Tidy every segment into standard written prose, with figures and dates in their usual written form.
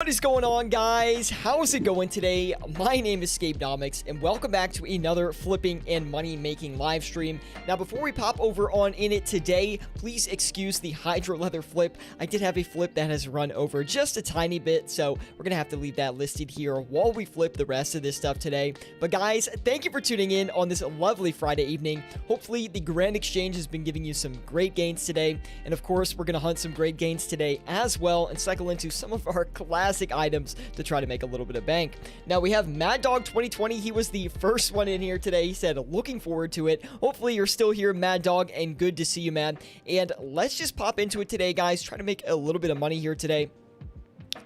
What is going on, guys? How's it going today? My name is Scapenomics, and welcome back to another flipping and money-making live stream. Now, before we pop over on in it today, please excuse the Hydro Leather flip. I did have a flip that has run over just a tiny bit, so we're gonna have to leave that listed here while we flip the rest of this stuff today. But guys, thank you for tuning in on this lovely Friday evening. Hopefully, the Grand Exchange has been giving you some great gains today, and of course, we're gonna hunt some great gains today as well and cycle into some of our classic items to try to make a little bit of bank. Now we have Mad Dog 2020. He was the first one in here today. He said looking forward to it. Hopefully you're still here, Mad Dog, and good to see you, man. And let's just pop into it today, guys. Try to make a little bit of money here today.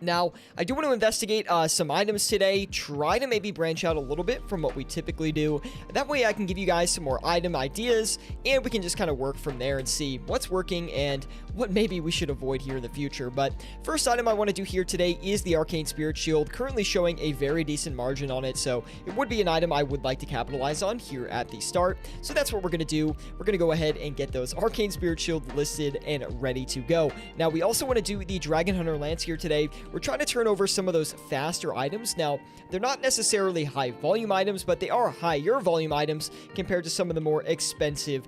Now, I do want to investigate some items today, try to maybe branch out a little bit from what we typically do. That way I can give you guys some more item ideas, and we can just kind of work from there and see what's working and what maybe we should avoid here in the future. But first item I want to do here today is the Arcane Spirit Shield, currently showing a very decent margin on it, so it would be an item I would like to capitalize on here at the start. So that's what we're going to do. We're going to go ahead and get those Arcane Spirit Shield listed and ready to go. Now, we also want to do the Dragon Hunter Lance here today. We're trying to turn over some of those faster items. Now, they're not necessarily high volume items, but they are higher volume items compared to some of the more expensive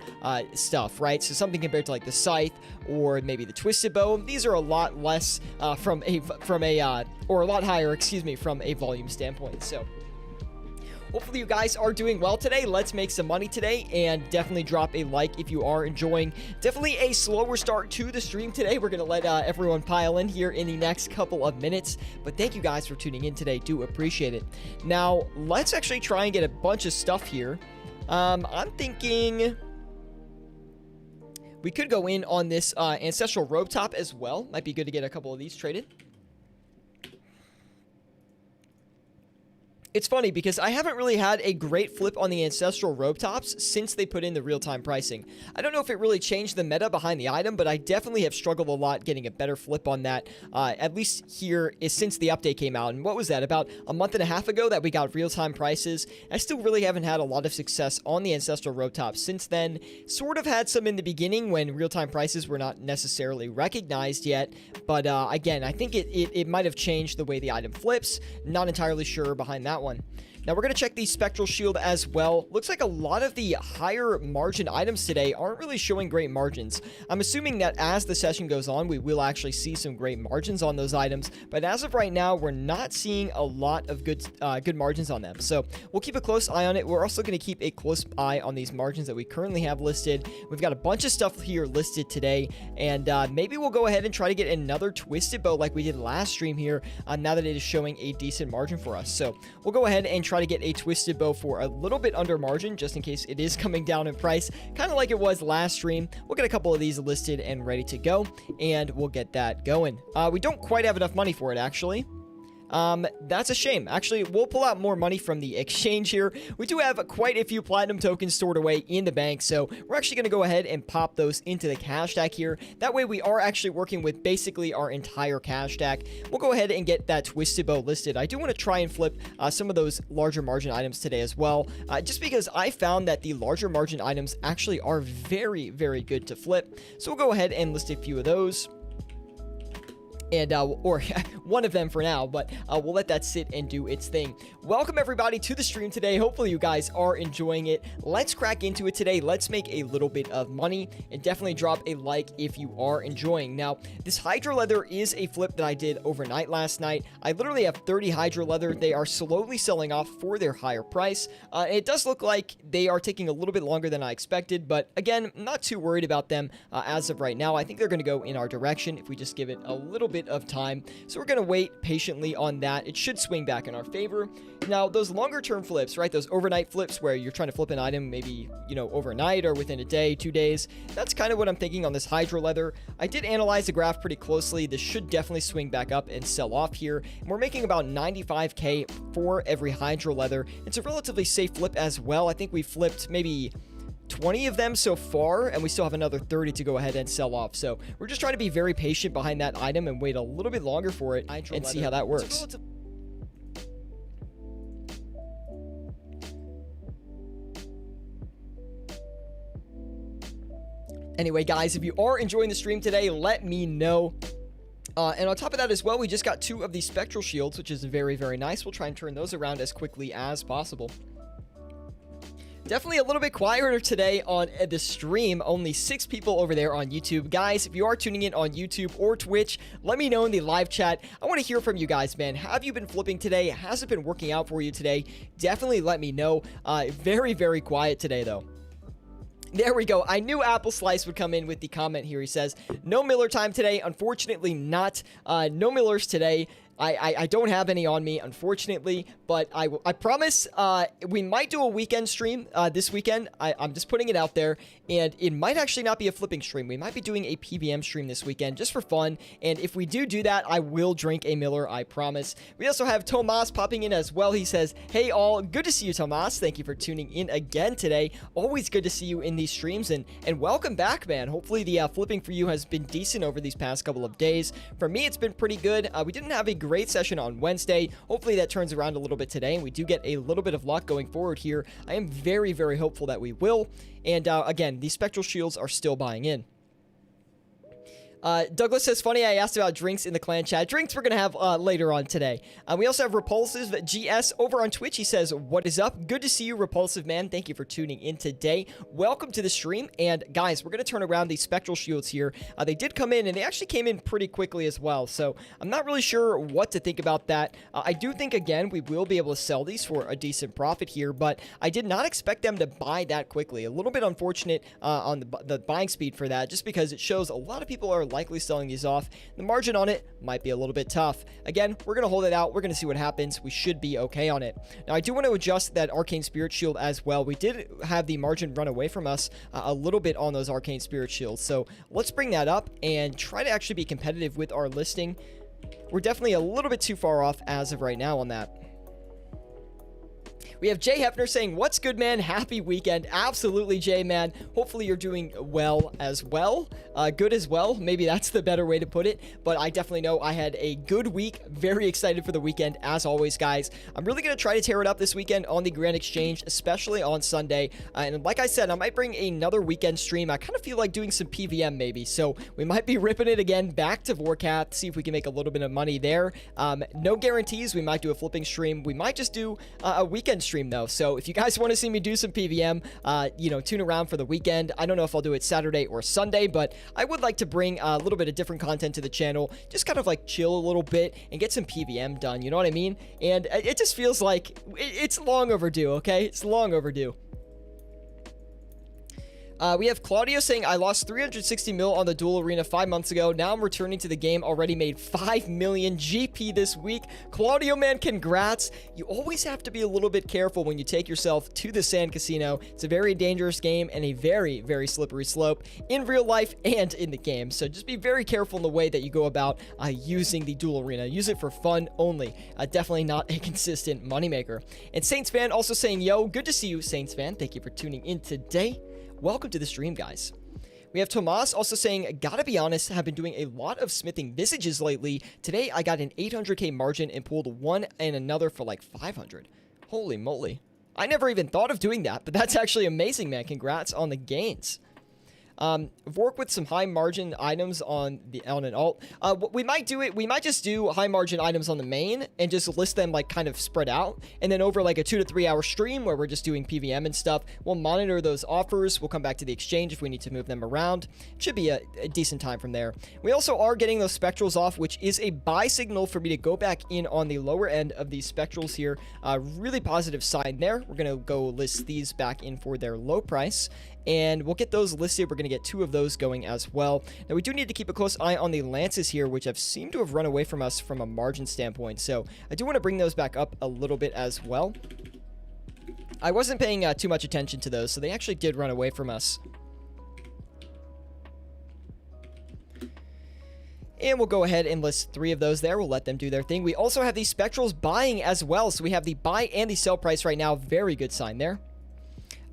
stuff, right? So something compared to like the Scythe or maybe the Twisted Bow. These are a lot less or a lot higher, excuse me, from a volume standpoint. So hopefully you guys are doing well today. Let's make some money today, and definitely drop a like if you are enjoying. Definitely a slower start to the stream today. We're going to let everyone pile in here in the next couple of minutes, but thank you guys for tuning in today. Do appreciate it. Now, let's actually try and get a bunch of stuff here. I'm thinking we could go in on this Ancestral Robe Top as well. Might be good to get a couple of these traded. It's funny because I haven't really had a great flip on the Ancestral Robe Tops since they put in the real-time pricing. I don't know if it really changed the meta behind the item, but I definitely have struggled a lot getting a better flip on that, at least here is since the update came out. And what was that, about a month and a half ago that we got real-time prices? I still really haven't had a lot of success on the Ancestral Robe Tops since then. Sort of had some in the beginning when real-time prices were not necessarily recognized yet, but again, I think it might have changed the way the item flips. Not entirely sure behind that one. Now, we're going to check the Spectral Shield as well. Looks like a lot of the higher margin items today aren't really showing great margins. I'm assuming that as the session goes on, we will actually see some great margins on those items. But as of right now, we're not seeing a lot of good margins on them. So we'll keep a close eye on it. We're also going to keep a close eye on these margins that we currently have listed. We've got a bunch of stuff here listed today. And maybe we'll go ahead and try to get another Twisted Bow like we did last stream here, now that it is showing a decent margin for us. So we'll go ahead and try to get a Twisted Bow for a little bit under margin, just in case it is coming down in price, kind of like it was last stream. We'll get a couple of these listed and ready to go, and we'll get that going. We don't quite have enough money for it, actually. That's a shame. Actually, we'll pull out more money from the exchange here. We do have quite a few platinum tokens stored away in the bank, so we're actually going to go ahead and pop those into the cash stack here. That way we are actually working with basically our entire cash stack. We'll go ahead and get that Twisted Bow listed. I do want to try and flip some of those larger margin items today as well, just because I found that the larger margin items actually are very, very good to flip. So we'll go ahead and list a few of those. And, or one of them for now, but we'll let that sit and do its thing. Welcome everybody to the stream today. Hopefully you guys are enjoying it. Let's crack into it today. Let's make a little bit of money, and definitely drop a like if you are enjoying. Now, this Hydro Leather is a flip that I did overnight last night. I literally have 30 Hydro Leather. They are slowly selling off for their higher price. It does look like they are taking a little bit longer than I expected, but again, not too worried about them as of right now. I think they're going to go in our direction if we just give it a little bit of time. So we're going to wait patiently on that. It should swing back in our favor. Now, those longer term flips, right? Those overnight flips where you're trying to flip an item maybe, you know, overnight or within a day, 2 days. That's kind of what I'm thinking on this Hydro Leather. I did analyze the graph pretty closely. This should definitely swing back up and sell off here. And we're making about 95K for every Hydro Leather. It's a relatively safe flip as well. I think we flipped maybe 20 of them so far, and we still have another 30 to go ahead and sell off. So we're just trying to be very patient behind that item and wait a little bit longer for it and see how that works. Anyway, guys, if you are enjoying the stream today, let me know. And on top of that as well, we just got 2 of these Spectral Shields, which is very, very nice. We'll try and turn those around as quickly as possible. Definitely a little bit quieter today on the stream. Only 6 people over there on YouTube. Guys, if you are tuning in on YouTube or Twitch, let me know in the live chat. I want to hear from you guys, man. Have you been flipping today? Has it been working out for you today? Definitely let me know. Very, very quiet today, though. There we go. I knew Apple Slice would come in with the comment here. He says, no Miller time today. Unfortunately, not. No Millers today. I don't have any on me, unfortunately, but I promise we might do a weekend stream this weekend. I'm just putting it out there, and it might actually not be a flipping stream. We might be doing a PVM stream this weekend just for fun, and if we do that, I will drink a Miller, I promise. We also have Tomas popping in as well. He says, hey all, good to see you, Tomas. Thank you for tuning in again today. Always good to see you in these streams, and welcome back, man. Hopefully the flipping for you has been decent over these past couple of days. For me, it's been pretty good. We didn't have a great session on Wednesday. Hopefully that turns around a little bit today and we do get a little bit of luck going forward here. I am very, very hopeful that we will. And again, these Spectral Shields are still buying in. Douglas says, funny, I asked about drinks in the clan chat. Drinks we're going to have later on today. We also have Repulsive GS over on Twitch. He says, what is up? Good to see you, Repulsive man. Thank you for tuning in today. Welcome to the stream. And guys, we're going to turn around these Spectral Shields here. They did come in, and they actually came in pretty quickly as well. So I'm not really sure what to think about that. I do think, again, we will be able to sell these for a decent profit here, but I did not expect them to buy that quickly. A little bit unfortunate on the buying speed for that, just because it shows a lot of people are likely selling these off. The margin on it might be a little bit tough. Again, we're going to hold it out. We're going to see what happens. We should be okay on it. Now, I do want to adjust that Arcane Spirit Shield as well. We did have the margin run away from us a little bit on those Arcane Spirit Shields. So let's bring that up and try to actually be competitive with our listing. We're definitely a little bit too far off as of right now on that. We have Jay Hefner saying, what's good, man? Happy weekend. Absolutely, Jay, man. Hopefully you're doing well as well. Good as well. Maybe that's the better way to put it. But I definitely know I had a good week. Very excited for the weekend, as always, guys. I'm really going to try to tear it up this weekend on the Grand Exchange, especially on Sunday. And like I said, I might bring another weekend stream. I kind of feel like doing some PVM maybe. So we might be ripping it again back to Vorcat, see if we can make a little bit of money there. No guarantees. We might do a flipping stream. We might just do a weekend stream though. So if you guys want to see me do some PVM, you know, tune around for the weekend. I don't know if I'll do it Saturday or Sunday, but I would like to bring a little bit of different content to the channel, just kind of like chill a little bit and get some PVM done, you know what I mean? And it just feels like it's long overdue, okay? It's long overdue. We have Claudio saying, I lost 360 mil on the duel arena 5 months ago. Now I'm returning to the game. Already made 5 million GP this week. Claudio, man, congrats. You always have to be a little bit careful when you take yourself to the Sand Casino. It's a very dangerous game and a very, very slippery slope in real life and in the game. So just be very careful in the way that you go about using the duel arena. Use it for fun only. Definitely not a consistent moneymaker. And Saints fan also saying, yo, good to see you, Saints fan. Thank you for tuning in today. Welcome to the stream, guys. We have Tomas also saying, gotta be honest, have been doing a lot of smithing visages lately. Today, I got an 800k margin and pulled one and another for like 500. Holy moly. I never even thought of doing that, but that's actually amazing, man. Congrats on the gains. Work with some high margin items on an alt. What we might do we might just do high margin items on the main and just list them like kind of spread out, and then over like a 2 to 3 hour stream where we're just doing PVM and stuff, we'll monitor those offers. We'll come back to the exchange if we need to move them around. It should be a decent time from there. We also are getting those spectrals off, which is a buy signal for me to go back in on the lower end of these spectrals here. Really positive sign there. We're gonna go list these back in for their low price, and we'll get those listed. We're going to get 2 of those going as well. Now, we do need to keep a close eye on the lances here, which have seemed to have run away from us from a margin standpoint. So I do want to bring those back up a little bit as well. I wasn't paying too much attention to those, so they actually did run away from us. And we'll go ahead and list 3 of those there. We'll let them do their thing. We also have these spectrals buying as well. So we have the buy and the sell price right now. Very good sign there.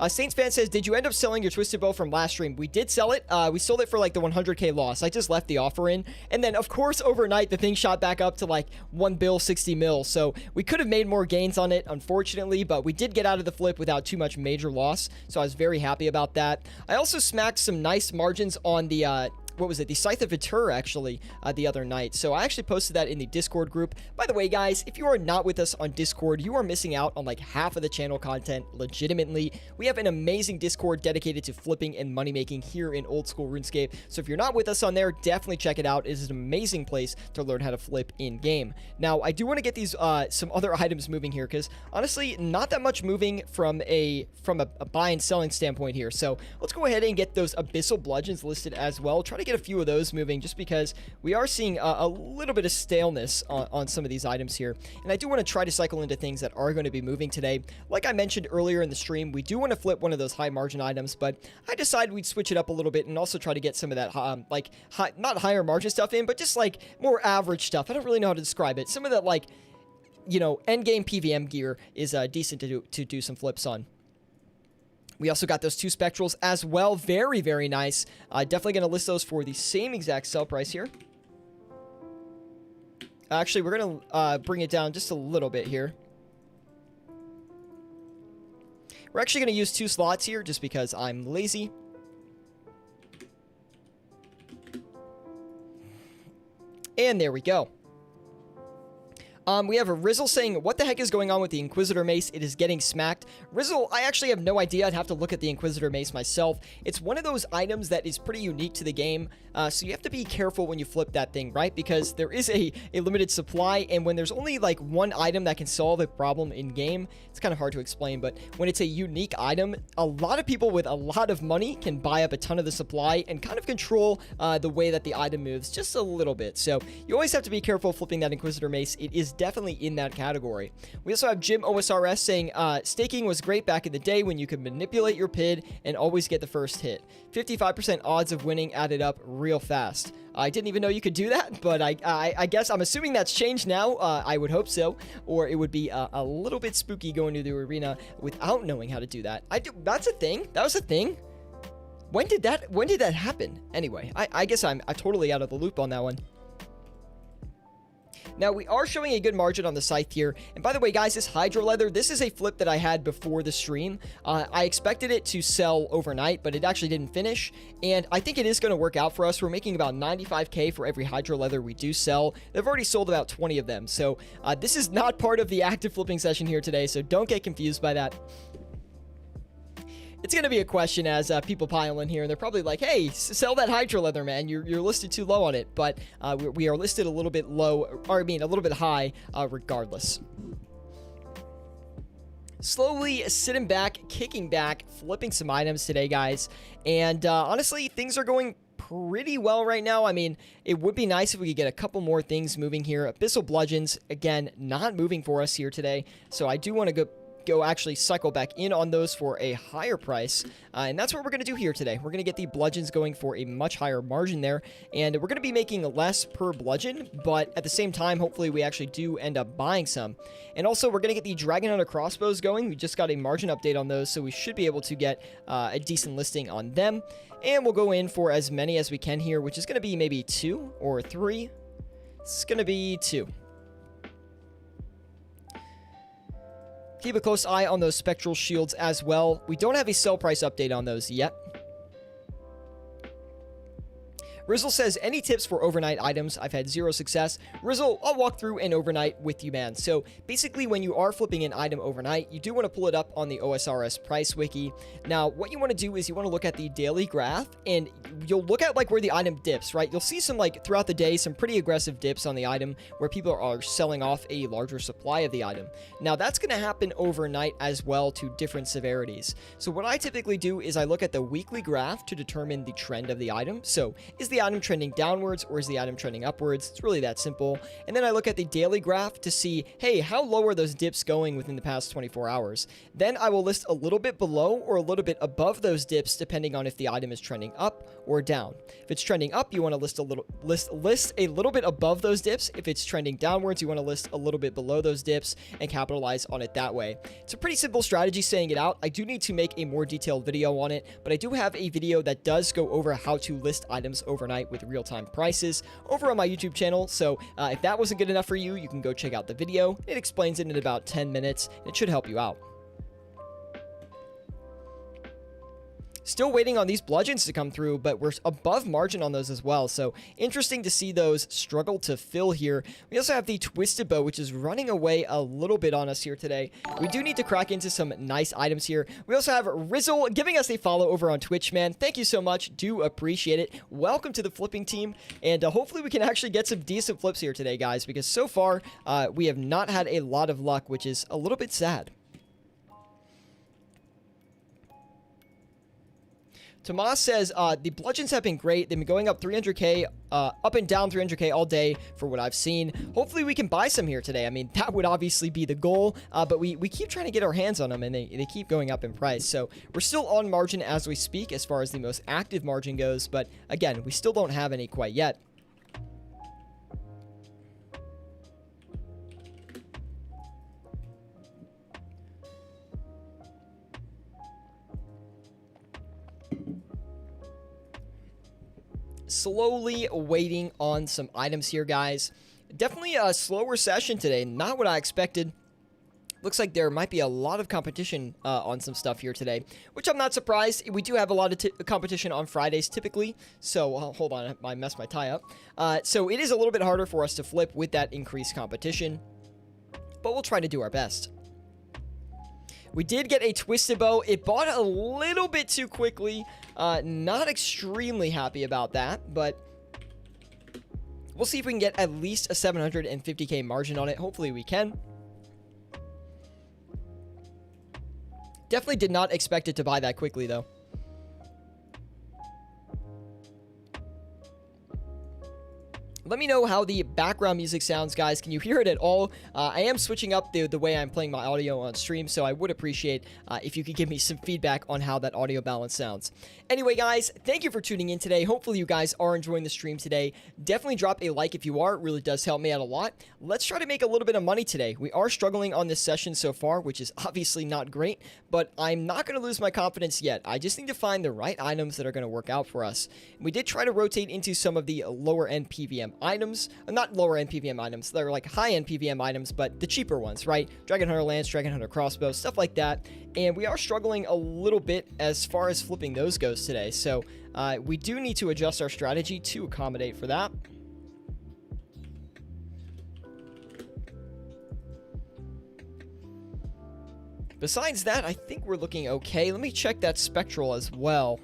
Saints fan says, did you end up selling your Twisted Bow from last stream? We did sell it. We sold it for like the 100k loss. I just left the offer in. And then, of course, overnight, the thing shot back up to like 1 bill, 60 mil. So we could have made more gains on it, unfortunately, but we did get out of the flip without too much major loss. So I was very happy about that. I also smacked some nice margins on the what was it? The Scythe of Vitur, actually, the other night. So I actually posted that in the Discord group. By the way, guys, if you are not with us on Discord, you are missing out on like half of the channel content, legitimately. We have an amazing Discord dedicated to flipping and money making here in old school RuneScape. So if you're not with us on there, definitely check it out. It is an amazing place to learn how to flip in game. Now, I do want to get these some other items moving here, because honestly, not that much moving from a buy and selling standpoint here. So let's go ahead and get those Abyssal Bludgeons listed as well. Try to get a few of those moving, just because we are seeing a little bit of staleness on some of these items here. And I do want to try to cycle into things that are going to be moving today. Like I mentioned earlier in the stream, we do want to flip one of those high margin items, but I decided we'd switch it up a little bit and also try to get some of that not higher margin stuff in, but just like more average stuff. I don't really know how to describe it. Some of that, like, you know, end game PVM gear is decent to do some flips on. We also got those 2 Spectrals as well. Very, very nice. Definitely going to list those for the same exact sell price here. Actually, we're going to bring it down just a little bit here. We're actually going to use 2 slots here just because I'm lazy. And there we go. We have a Rizzle saying, what the heck is going on with the Inquisitor Mace? It is getting smacked. Rizzle, I actually have no idea. I'd have to look at the Inquisitor Mace myself. It's one of those items that is pretty unique to the game, so you have to be careful when you flip that thing, right? Because there is a limited supply, and when there's only like one item that can solve a problem in game, it's kind of hard to explain, but when it's a unique item, a lot of people with a lot of money can buy up a ton of the supply and kind of control the way that the item moves just a little bit. So you always have to be careful flipping that Inquisitor Mace. It is definitely in that category. We also have Jim OSRS saying, staking was great back in the day when you could manipulate your PID and always get the first hit. 55% odds of winning added up real fast. I didn't even know you could do that, but I guess I'm assuming that's changed now. I would hope so, or it would be a little bit spooky going to the arena without knowing how to do that. That's a thing. That was a thing. When did that happen? Anyway, I guess I'm totally out of the loop on that one. Now, we are showing a good margin on the Scythe here. And by the way, guys, this Hydro Leather, this is a flip that I had before the stream. I expected it to sell overnight, but it actually didn't finish. And I think it is going to work out for us. We're making about 95k for every Hydro Leather we do sell. They've already sold about 20 of them. So this is not part of the active flipping session here today, so don't get confused by that. It's going to be a question as people pile in here, and they're probably like, hey, sell that Hydro Leather, man. You're listed too low on it. But we are listed a little bit low, or I mean, a little bit high, regardless. Slowly sitting back, kicking back, flipping some items today, guys. And honestly, things are going pretty well right now. I mean, it would be nice if we could get a couple more things moving here. Abyssal Bludgeons, again, not moving for us here today. So I do want to go actually cycle back in on those for a higher price, and that's what we're going to do here today. We're going to get the bludgeons going for a much higher margin there, and we're going to be making less per bludgeon, but at the same time, hopefully we actually do end up buying some. And also, we're going to get the Dragon Hunter crossbows going. We just got a margin update on those, so we should be able to get a decent listing on them, and we'll go in for as many as we can here, which is going to be maybe 2 or 3. It's going to be 2. Keep a close eye on those Spectral Shields as well. We don't have a sell price update on those yet. Rizzle says, any tips for overnight items? I've had 0 success. Rizzle, I'll walk through an overnight with you, man. So basically, when you are flipping an item overnight, you do want to pull it up on the OSRS price wiki. Now, what you want to do is you want to look at the daily graph, and you'll look at like where the item dips, right? You'll see some like throughout the day, some pretty aggressive dips on the item where people are selling off a larger supply of the item. Now, that's going to happen overnight as well to different severities. So what I typically do is I look at the weekly graph to determine the trend of the item. So is the item trending downwards or is the item trending upwards? It's really that simple. And then I look at the daily graph to see, hey, how low are those dips going within the past 24 hours? Then I will list a little bit below or a little bit above those dips depending on if the item is trending up or down. If it's trending up, you want to list a little bit above those dips. If it's trending downwards, you want to list a little bit below those dips and capitalize on it that way. It's a pretty simple strategy saying it out. I do need to make a more detailed video on it, but I do have a video that does go over how to list items overnight with real-time prices over on my YouTube channel. So if that wasn't good enough for you, you can go check out the video. It explains it in about 10 minutes, and it should help you out. Still waiting on these bludgeons to come through, but we're above margin on those as well. So interesting to see those struggle to fill here. We also have the Twisted Bow, which is running away a little bit on us here today. We do need to crack into some nice items here. We also have Rizzle giving us a follow over on Twitch, man. Thank you so much. Do appreciate it. Welcome to the flipping team. And hopefully we can actually get some decent flips here today, guys, because so far we have not had a lot of luck, which is a little bit sad. Tomas says, the bludgeons have been great. They've been going up 300k, up and down 300k all day for what I've seen. Hopefully we can buy some here today. I mean, that would obviously be the goal, but we keep trying to get our hands on them, and they keep going up in price. So we're still on margin as we speak as far as the most active margin goes, but again, we still don't have any quite yet. Slowly waiting on some items here, guys. Definitely a slower session today. Not what I expected. Looks like there might be a lot of competition on some stuff here today, which I'm not surprised. We do have a lot of competition on Fridays typically. So hold on, I messed my tie up. So it is a little bit harder for us to flip with that increased competition, but we'll try to do our best. We did get a Twisted Bow. It bought a little bit too quickly. Not extremely happy about that, but we'll see if we can get at least a 750k margin on it. Hopefully we can. Definitely did not expect it to buy that quickly, though. Let me know how the background music sounds, guys. Can you hear it at all? I am switching up the way I'm playing my audio on stream, so I would appreciate if you could give me some feedback on how that audio balance sounds. Anyway, guys, thank you for tuning in today. Hopefully you guys are enjoying the stream today. Definitely drop a like if you are. It really does help me out a lot. Let's try to make a little bit of money today. We are struggling on this session so far, which is obviously not great, but I'm not going to lose my confidence yet. I just need to find the right items that are going to work out for us. We did try to rotate into some of the lower end PVM items, not lower end PVM items, they're like high end PVM items, but the cheaper ones, right? Dragon Hunter Lance, Dragon Hunter Crossbow, stuff like that. And we are struggling a little bit as far as flipping those goes today. So we do need to adjust our strategy to accommodate for that. Besides that, I think we're looking okay. Let me check that Spectral as well.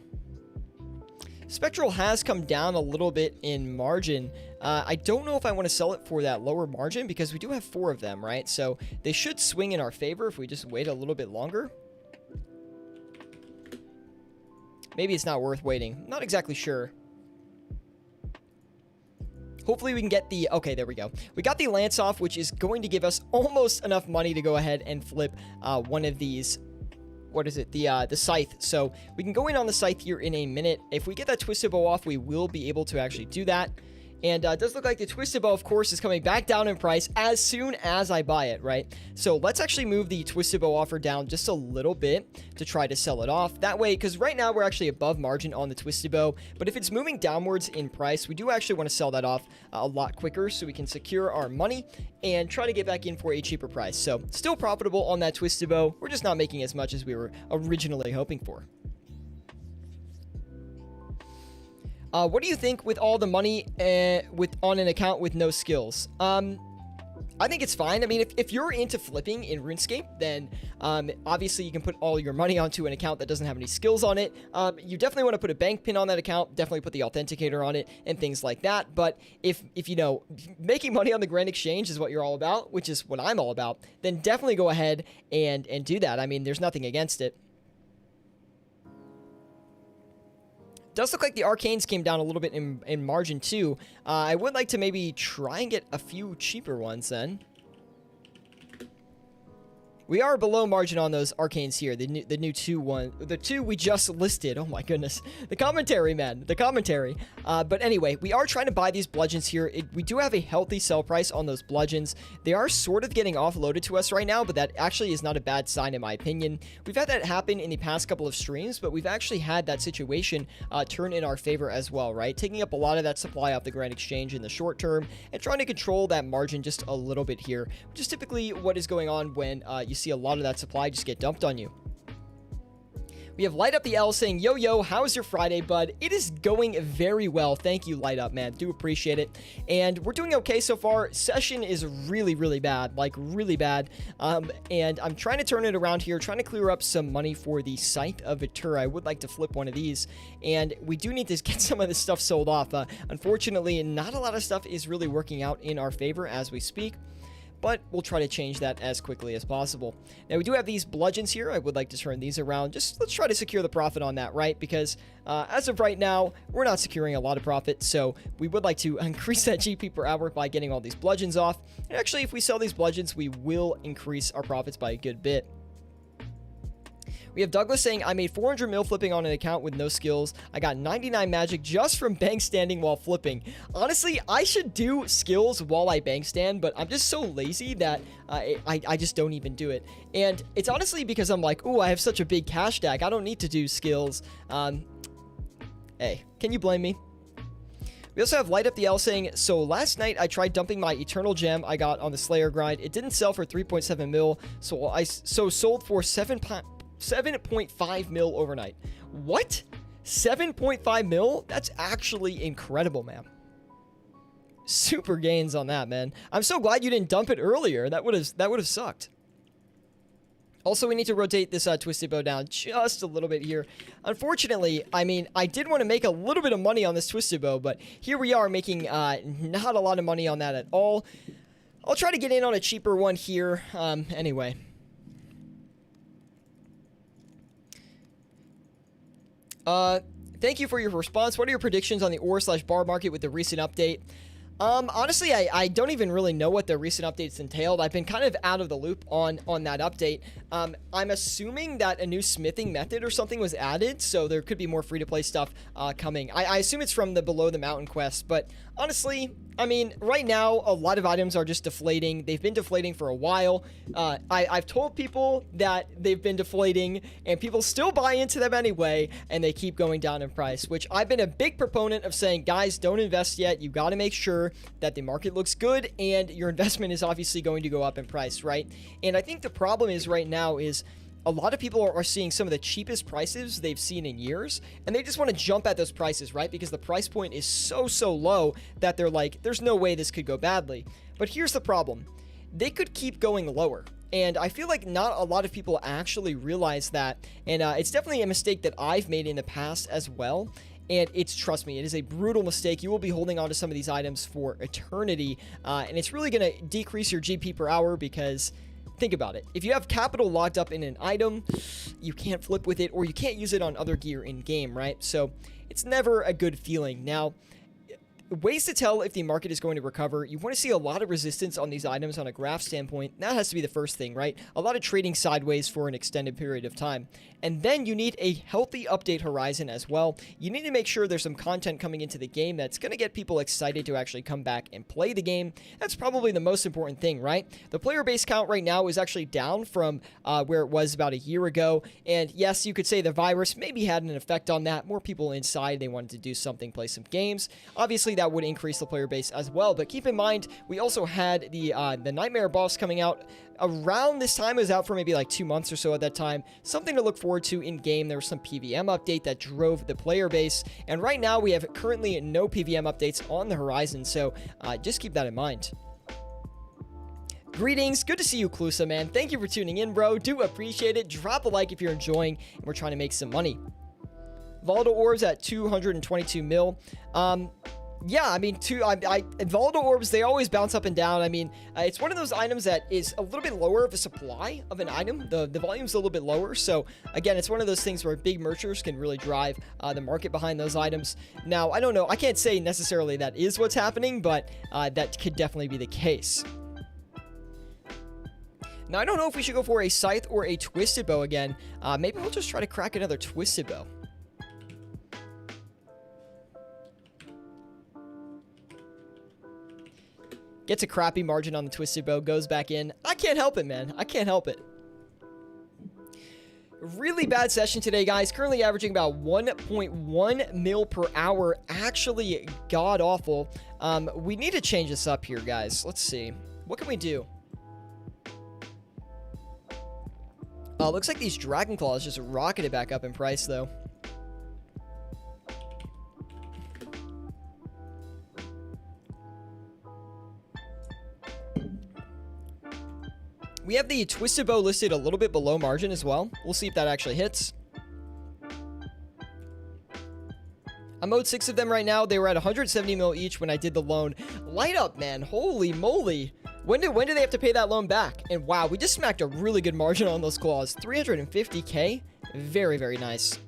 Spectral has come down a little bit in margin. I don't know if I want to sell it for that lower margin because we do have 4 of them, right? So they should swing in our favor if we just wait a little bit longer. Maybe it's not worth waiting. Not exactly sure. Hopefully we can get the... Okay, there we go. We got the Lance off, which is going to give us almost enough money to go ahead and flip one of these... What is it? The Scythe. So we can go in on the Scythe here in a minute. If we get that Twisted Bow off, we will be able to actually do that. And it does look like the Twisted Bow, of course, is coming back down in price as soon as I buy it, right? So let's actually move the Twisted Bow offer down just a little bit to try to sell it off. That way, because right now we're actually above margin on the Twisted Bow, but if it's moving downwards in price, we do actually want to sell that off a lot quicker so we can secure our money and try to get back in for a cheaper price. So still profitable on that Twisted Bow. We're just not making as much as we were originally hoping for. What do you think with all the money on an account with no skills? I think it's fine. I mean, if you're into flipping in RuneScape, then obviously you can put all your money onto an account that doesn't have any skills on it. You definitely want to put a bank pin on that account, definitely put the authenticator on it, and things like that. But if you know, making money on the Grand Exchange is what you're all about, which is what I'm all about, then definitely go ahead and do that. I mean, there's nothing against it. Does look like the Arcanes came down a little bit in margin too. I would like to maybe try and get a few cheaper ones then. We are below margin on those Arcanes here, the new the 2 we just listed. Oh my goodness. The commentary, man. The commentary. But anyway, we are trying to buy these bludgeons here. We do have a healthy sell price on those bludgeons. They are sort of getting offloaded to us right now, but that actually is not a bad sign in my opinion. We've had that happen in the past couple of streams, but we've actually had that situation turn in our favor as well, right? Taking up a lot of that supply off the Grand Exchange in the short term and trying to control that margin just a little bit here, which is typically what is going on when you see a lot of that supply just get dumped on you. We have Light Up the L saying, yo, yo, how's your Friday, bud? It is going very well. Thank you, Light Up, man. Do appreciate it. And we're doing okay so far. Session is really, really bad, like really bad. And I'm trying to turn it around here, trying to clear up some money for the Scythe of Vitura. I would like to flip one of these. And we do need to get some of this stuff sold off. Unfortunately, not a lot of stuff is really working out in our favor as we speak, but we'll try to change that as quickly as possible. Now, we do have these bludgeons here. I would like to turn these around. Just let's try to secure the profit on that, right? Because as of right now, we're not securing a lot of profit, so we would like to increase that GP per hour by getting all these bludgeons off. And actually, if we sell these bludgeons, we will increase our profits by a good bit. We have Douglas saying, I made 400 mil flipping on an account with no skills. I got 99 magic just from bank standing while flipping. Honestly, I should do skills while I bank stand, but I'm just so lazy that I just don't even do it. And it's honestly because I'm like, ooh, I have such a big cash stack. I don't need to do skills. Hey, can you blame me? We also have Light Up the L saying, so last night I tried dumping my Eternal Gem I got on the Slayer grind. It didn't sell for 3.7 mil, so I sold for 7.5 mil overnight. What? 7.5 mil? That's actually incredible, man. Super gains on that, man. I'm so glad you didn't dump it earlier. That would have sucked. Also, we need to rotate this Twisted Bow down just a little bit here. Unfortunately, I mean, I did want to make a little bit of money on this Twisted Bow, but here we are making not a lot of money on that at all. I'll try to get in on a cheaper one here. Anyway. Thank you for your response. What are your predictions on the ore/bar market with the recent update? Honestly, I don't even really know what the recent updates entailed. I've been kind of out of the loop on that update. I'm assuming that a new smithing method or something was added, so there could be more free-to-play stuff coming. I assume it's from the Below the Mountain quest, but honestly, I mean, right now, a lot of items are just deflating. They've been deflating for a while. I've told people that they've been deflating, and people still buy into them anyway, and they keep going down in price, which I've been a big proponent of saying, guys, don't invest yet. You got to make sure that the market looks good, and your investment is obviously going to go up in price, right? And I think the problem is right now is a lot of people are seeing some of the cheapest prices they've seen in years, and they just want to jump at those prices, right? Because the price point is so low that they're like, there's no way this could go badly. But here's the problem. They could keep going lower. And I feel like not a lot of people actually realize that. And it's definitely a mistake that I've made in the past as well. And trust me, it is a brutal mistake. You will be holding on to some of these items for eternity. And it's really going to decrease your GP per hour because think about it. If you have capital locked up in an item, you can't flip with it or you can't use it on other gear in game, right? So it's never a good feeling. Now, ways to tell if the market is going to recover. You want to see a lot of resistance on these items on a graph standpoint. That has to be the first thing, right? A lot of trading sideways for an extended period of time. And then you need a healthy update horizon as well. You need to make sure there's some content coming into the game that's going to get people excited to actually come back and play the game. That's probably the most important thing, right? The player base count right now is actually down from where it was about a year ago. And yes, you could say the virus maybe had an effect on that. More people inside, they wanted to do something, play some games. Obviously, that would increase the player base as well. But keep in mind, we also had the Nightmare boss coming out around this time. It was out for maybe like 2 months or so at that time. Something to look forward to in game. There was some PVM update that drove the player base. And right now we have currently no PVM updates on the horizon. So just keep that in mind. Greetings. Good to see you, Clusa, man. Thank you for tuning in, bro. Do appreciate it. Drop a like if you're enjoying, and we're trying to make some money. Volatile orbs at 222 mil. Yeah, I mean, volatile orbs, they always bounce up and down. I mean, it's one of those items that is a little bit lower of a supply of an item. The volume's a little bit lower. So, again, it's one of those things where big merchers can really drive the market behind those items. Now, I don't know. I can't say necessarily that is what's happening, but that could definitely be the case. Now, I don't know if we should go for a Scythe or a Twisted Bow again. Maybe we'll just try to crack another Twisted Bow. Gets a crappy margin on the Twisted Bow, goes back in. I can't help it, man. I can't help it. Really bad session today, guys. Currently averaging about 1.1 mil per hour. Actually god-awful. We need to change this up here, guys. Let's see. What can we do? Looks like these Dragon Claws just rocketed back up in price, though. We have the Twisted Bow listed a little bit below margin as well. We'll see if that actually hits. I'm owed 6 of them right now. They were at 170 mil each when I did the loan. Light up, man. Holy moly. When do they have to pay that loan back? And wow, we just smacked a really good margin on those claws. 350k. Very, very nice.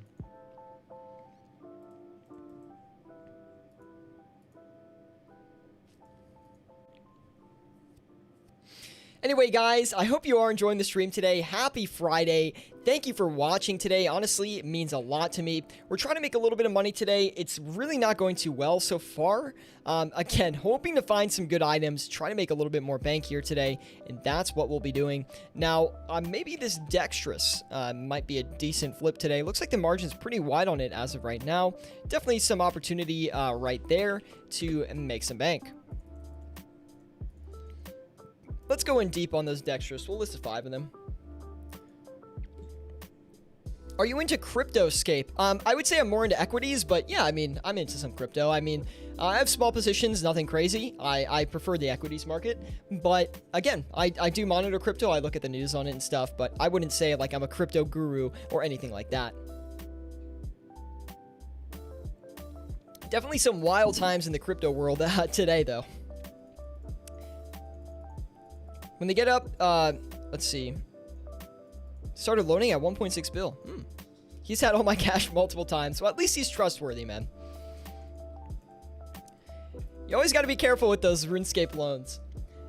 Anyway, guys, I hope you are enjoying the stream today. Happy Friday. Thank you for watching today. Honestly, it means a lot to me. We're trying to make a little bit of money today. It's really not going too well so far. Again, hoping to find some good items, try to make a little bit more bank here today, and that's what we'll be doing. Now, maybe this Dexterous might be a decent flip today. Looks like the margin's pretty wide on it as of right now. Definitely some opportunity right there to make some bank. Let's go in deep on those Dexterous. We'll list 5 of them. Are you into Cryptoscape? I would say I'm more into equities, but yeah, I mean, I'm into some crypto. I mean, I have small positions, nothing crazy. I prefer the equities market, but again, I do monitor crypto. I look at the news on it and stuff, but I wouldn't say like I'm a crypto guru or anything like that. Definitely some wild times in the crypto world today, though. When they get up, let's see. Started loaning at 1.6 bill. He's had all my cash multiple times, so at least he's trustworthy, man. You always got to be careful with those RuneScape loans.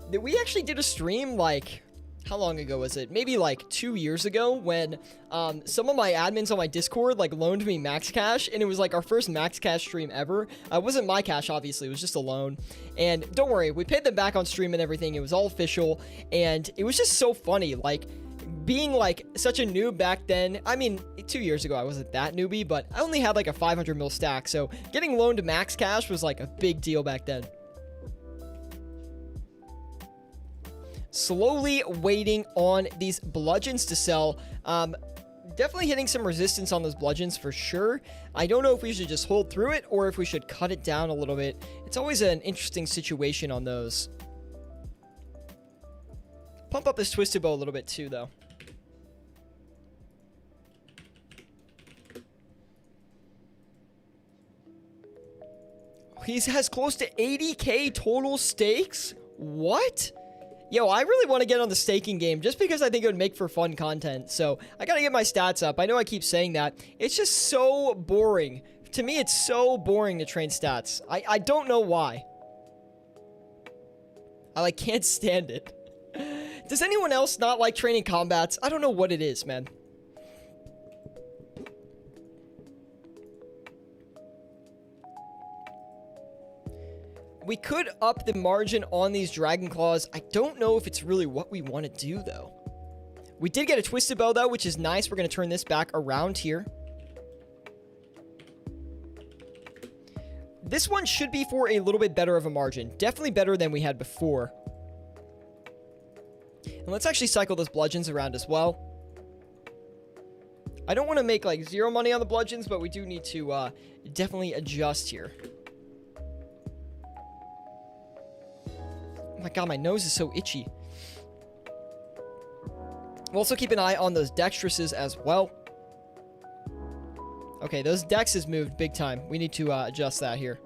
We actually did a stream, like, how long ago was it? Maybe like 2 years ago when some of my admins on my Discord like loaned me max cash, and it was like our first max cash stream ever. It wasn't my cash, obviously, it was just a loan. And don't worry, we paid them back on stream and everything. It was all official, and it was just so funny, like being like such a noob back then. I mean, 2 years ago I wasn't that newbie, but I only had like a 500 mil stack, so getting loaned max cash was like a big deal back then. Slowly waiting on these bludgeons to sell. Definitely hitting some resistance on those bludgeons for sure. I don't know if we should just hold through it or if we should cut it down a little bit. It's always an interesting situation on those. Pump up this Twisted Bow a little bit too, though. He has close to 80k total stakes? What? Yo, I really want to get on the staking game just because I think it would make for fun content. So I got to get my stats up. I know I keep saying that. It's just so boring. To me, it's so boring to train stats. I don't know why. I like can't stand it. Does anyone else not like training combats? I don't know what it is, man. We could up the margin on these Dragon Claws. I don't know if it's really what we want to do, though. We did get a Twisted Bow, though, which is nice. We're going to turn this back around here. This one should be for a little bit better of a margin. Definitely better than we had before. And let's actually cycle those bludgeons around as well. I don't want to make, like, 0 money on the bludgeons, but we do need to definitely adjust here. Oh my god, my nose is so itchy. We'll also keep an eye on those Dexterouses as well. Okay, those Dexes moved big time. We need to adjust that here.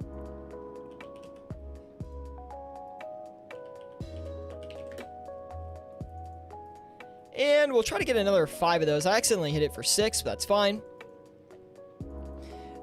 And we'll try to get another 5 of those. I accidentally hit it for 6, but that's fine.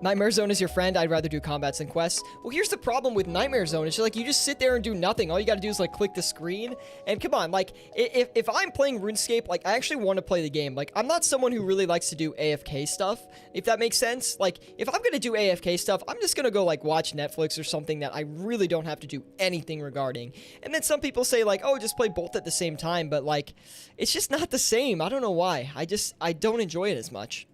Nightmare Zone is your friend. I'd rather do combats than quests. Well, here's the problem with Nightmare Zone. It's like you just sit there and do nothing. All you got to do is like click the screen. And come on, like if I'm playing RuneScape, like I actually want to play the game. Like I'm not someone who really likes to do AFK stuff, if that makes sense. Like if I'm going to do AFK stuff, I'm just going to go like watch Netflix or something that I really don't have to do anything regarding. And then some people say like, oh, just play both at the same time. But like, it's just not the same. I don't know why. I don't enjoy it as much.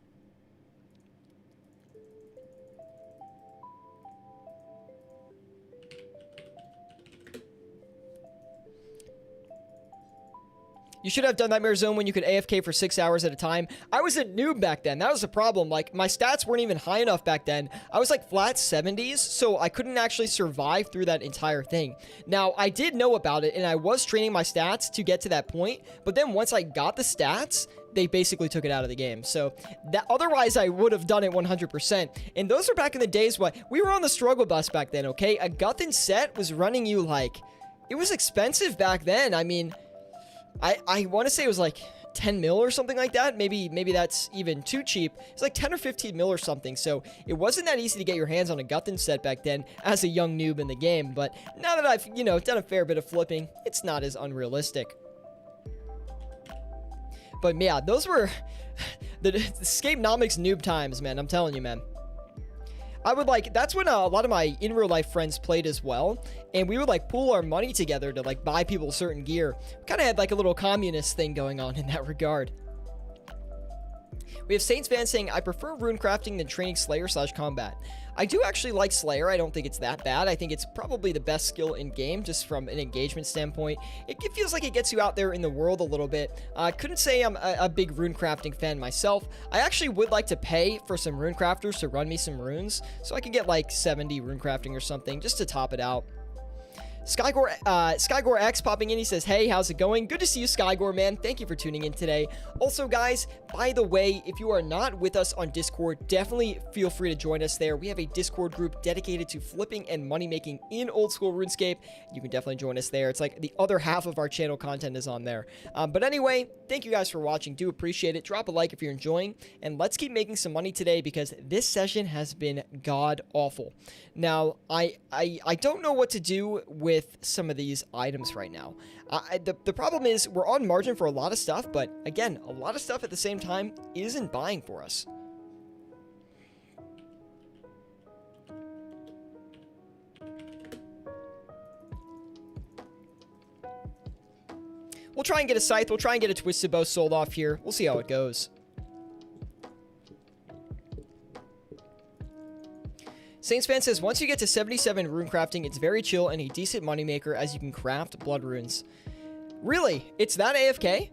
You should have done Nightmare Zone when you could AFK for 6 hours at a time. I was a noob back then. That was the problem. Like, my stats weren't even high enough back then. I was like flat 70s, so I couldn't actually survive through that entire thing. Now, I did know about it, and I was training my stats to get to that point, but then once I got the stats, they basically took it out of the game. So that otherwise I would have done it 100%. And those were back in the days when we were on the struggle bus back then, okay? A Guthin set was running you like, it was expensive back then. I mean, I want to say it was like 10 mil or something like that. Maybe that's even too cheap. It's like 10 or 15 mil or something. So it wasn't that easy to get your hands on a Guthin set back then as a young noob in the game. But now that I've, you know, done a fair bit of flipping, it's not as unrealistic. But yeah, those were the Escape-nomics noob times, man. I'm telling you, man. I would like, that's when a lot of my in real life friends played as well, and we would like pool our money together to like buy people certain gear. We kind of had like a little communist thing going on in that regard. We have Saints fan saying, I prefer rune crafting than training Slayer / combat. I do actually like Slayer. I don't think it's that bad. I think it's probably the best skill in game, just from an engagement standpoint. It feels like it gets you out there in the world a little bit. I couldn't say I'm a big rune crafting fan myself. I actually would like to pay for some rune crafters to run me some runes, so I could get like 70 rune crafting or something, just to top it out. Skygore X popping in. He says, hey, how's it going? Good to see you, Skygore, man. Thank you for tuning in today. Also, guys, by the way, if you are not with us on Discord, definitely feel free to join us there. We have a Discord group dedicated to flipping and money making in old school RuneScape. You can definitely join us there. It's like the other half of our channel content is on there. But anyway, thank you guys for watching. Do appreciate it. Drop a like if you're enjoying, and let's keep making some money today because this session has been god awful. Now, I don't know what to do with some of these items right now. The problem is we're on margin for a lot of stuff, but again, a lot of stuff at the same time isn't buying for us. We'll try and get a Scythe. We'll try and get a Twisted Bow sold off here. We'll see how it goes. Saints fan says, once you get to 77 rune crafting, it's very chill and a decent moneymaker as you can craft blood runes. Really? It's that AFK?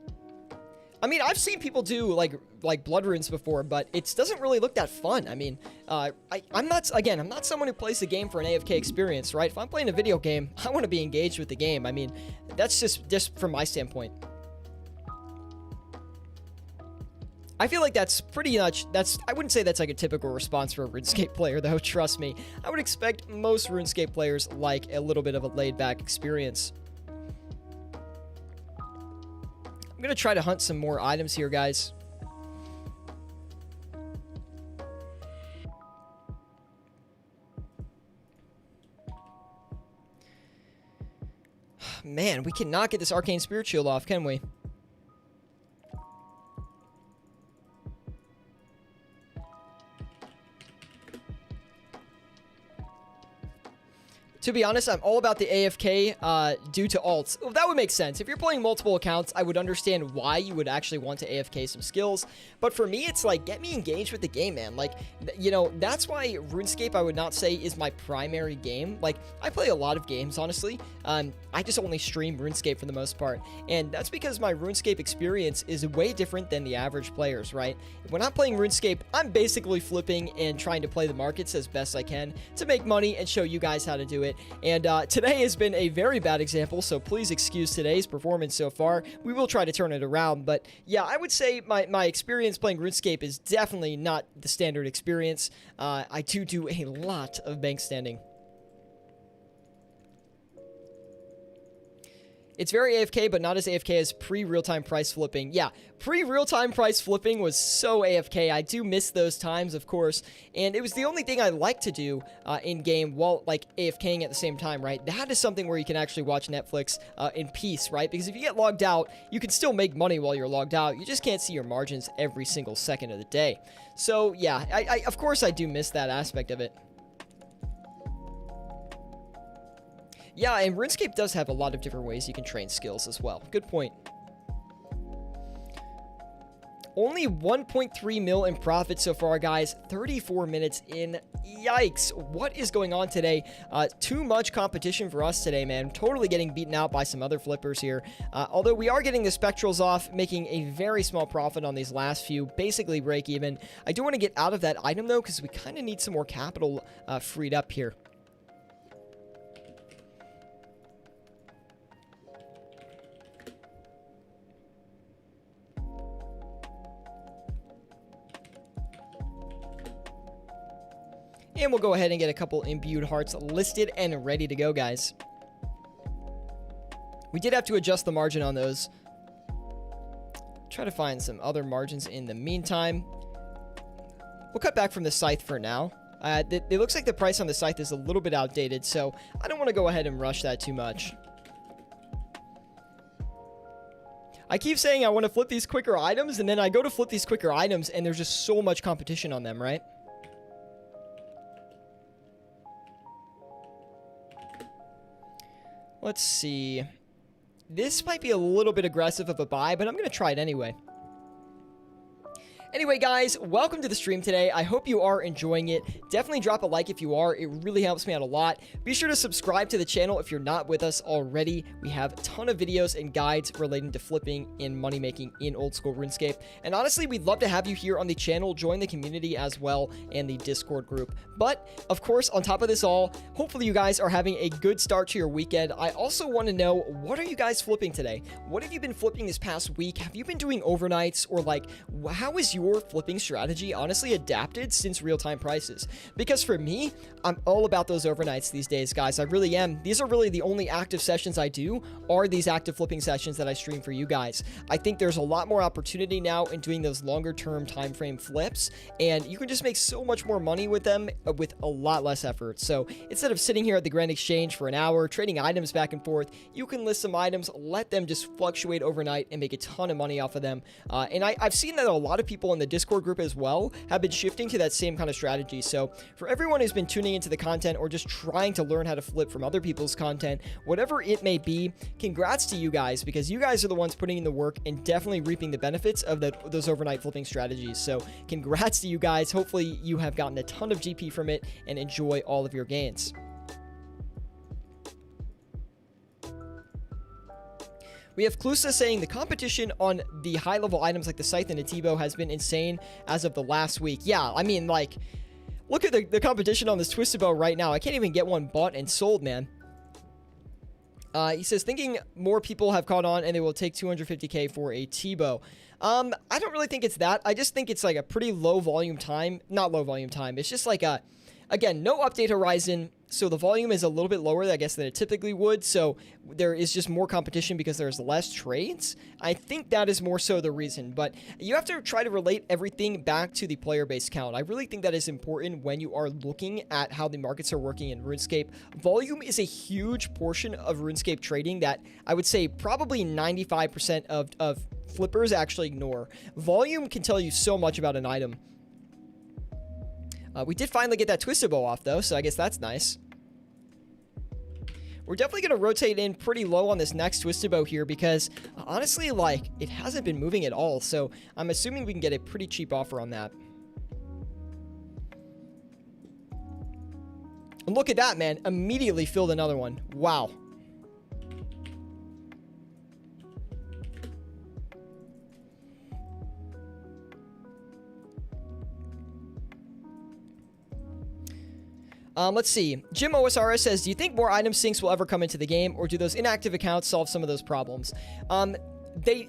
I mean, I've seen people do like blood runes before, but it doesn't really look that fun. I mean, I'm not someone who plays the game for an AFK experience, right? If I'm playing a video game, I want to be engaged with the game. I mean, that's just from my standpoint. I feel like that's pretty much, I wouldn't say that's like a typical response for a RuneScape player, though, trust me. I would expect most RuneScape players like a little bit of a laid-back experience. I'm going to try to hunt some more items here, guys. Man, we cannot get this Arcane Spirit Shield off, can we? To be honest, I'm all about the AFK due to alts. Well, that would make sense. If you're playing multiple accounts, I would understand why you would actually want to AFK some skills. But for me, it's like, get me engaged with the game, man. Like, you know, that's why RuneScape, I would not say, is my primary game. Like, I play a lot of games, honestly. I just only stream RuneScape for the most part. And that's because my RuneScape experience is way different than the average players, right? When I'm playing RuneScape, I'm basically flipping and trying to play the markets as best I can to make money and show you guys how to do it. And today has been a very bad example, so please excuse today's performance so far. We will try to turn it around, but yeah, I would say my experience playing RuneScape is definitely not the standard experience. I do a lot of bank standing. It's very AFK, but not as AFK as pre-real-time price flipping. Yeah, pre-real-time price flipping was so AFK. I do miss those times, of course, and it was the only thing I like to do in-game while, like, AFKing at the same time, right? That is something where you can actually watch Netflix in peace, right? Because if you get logged out, you can still make money while you're logged out. You just can't see your margins every single second of the day. So, yeah, of course I do miss that aspect of it. Yeah, and RuneScape does have a lot of different ways you can train skills as well. Good point. Only 1.3 mil in profit so far, guys. 34 minutes in. Yikes. What is going on today? Too much competition for us today, man. Totally getting beaten out by some other flippers here. Although we are getting the Spectrals off, making a very small profit on these last few, basically break even. I do want to get out of that item, though, because we kind of need some more capital freed up here. And we'll go ahead and get a couple imbued hearts listed and ready to go, guys. We did have to adjust the margin on those. Try to find some other margins in the meantime. We'll cut back from the scythe for now. It looks like the price on the scythe is a little bit outdated, so I don't want to go ahead and rush that too much. I keep saying I want to flip these quicker items, and then I go to flip these quicker items, and there's just so much competition on them, right? Let's see. This might be a little bit aggressive of a buy, but I'm going to try it anyway. Anyway, guys, welcome to the stream today. I hope you are enjoying it. Definitely drop a like if you are. It really helps me out a lot. Be sure to subscribe to the channel if you're not with us already. We have a ton of videos and guides relating to flipping and money making in old school RuneScape. And honestly, we'd love to have you here on the channel. Join the community as well and the Discord group. But, of course, on top of this all, hopefully you guys are having a good start to your weekend. I also want to know, what are you guys flipping today? What have you been flipping this past week? Have you been doing overnights? Or, like, how is your flipping strategy honestly adapted since real-time prices? Because for me, I'm all about those overnights these days, guys. I really am. These are really the only active sessions I do, are these active flipping sessions that I stream for you guys. I think there's a lot more opportunity now in doing those longer-term time frame flips, and you can just make so much more money with them with a lot less effort. So instead of sitting here at the Grand Exchange for an hour, trading items back and forth, you can list some items, let them just fluctuate overnight and make a ton of money off of them. And I've seen that a lot of people in the Discord group as well have been shifting to that same kind of strategy. So for everyone who's been tuning into the content or just trying to learn how to flip from other people's content, whatever it may be, congrats to you guys, because you guys are the ones putting in the work and definitely reaping the benefits of those overnight flipping strategies. So congrats to you guys. Hopefully you have gotten a ton of GP from it and enjoy all of your gains. We have Clusa saying the competition on the high-level items like the Scythe and the T-Bow has been insane as of the last week. Yeah, I mean, like, look at the competition on this Twisted Bow right now. I can't even get one bought and sold, man. He says, thinking more people have caught on and they will take 250k for a T-Bow. I don't really think it's that. I just think it's like a pretty low volume time. Not low volume time. It's just like a... Again, no update horizon, so the volume is a little bit lower, I guess, than it typically would, so there is just more competition because there's less trades. I think that is more so the reason, but you have to try to relate everything back to the player base count. I really think that is important when you are looking at how the markets are working in RuneScape. Volume is a huge portion of RuneScape trading that I would say probably 95% of flippers actually ignore. Volume can tell you so much about an item. We did finally get that Twisted Bow off, though, so I guess that's nice. We're definitely going to rotate in pretty low on this next Twisted Bow here because, honestly, like, it hasn't been moving at all, so I'm assuming we can get a pretty cheap offer on that. And look at that, man. Immediately filled another one. Wow. Let's see. Jim OSRS says, do you think more item syncs will ever come into the game, or do those inactive accounts solve some of those problems?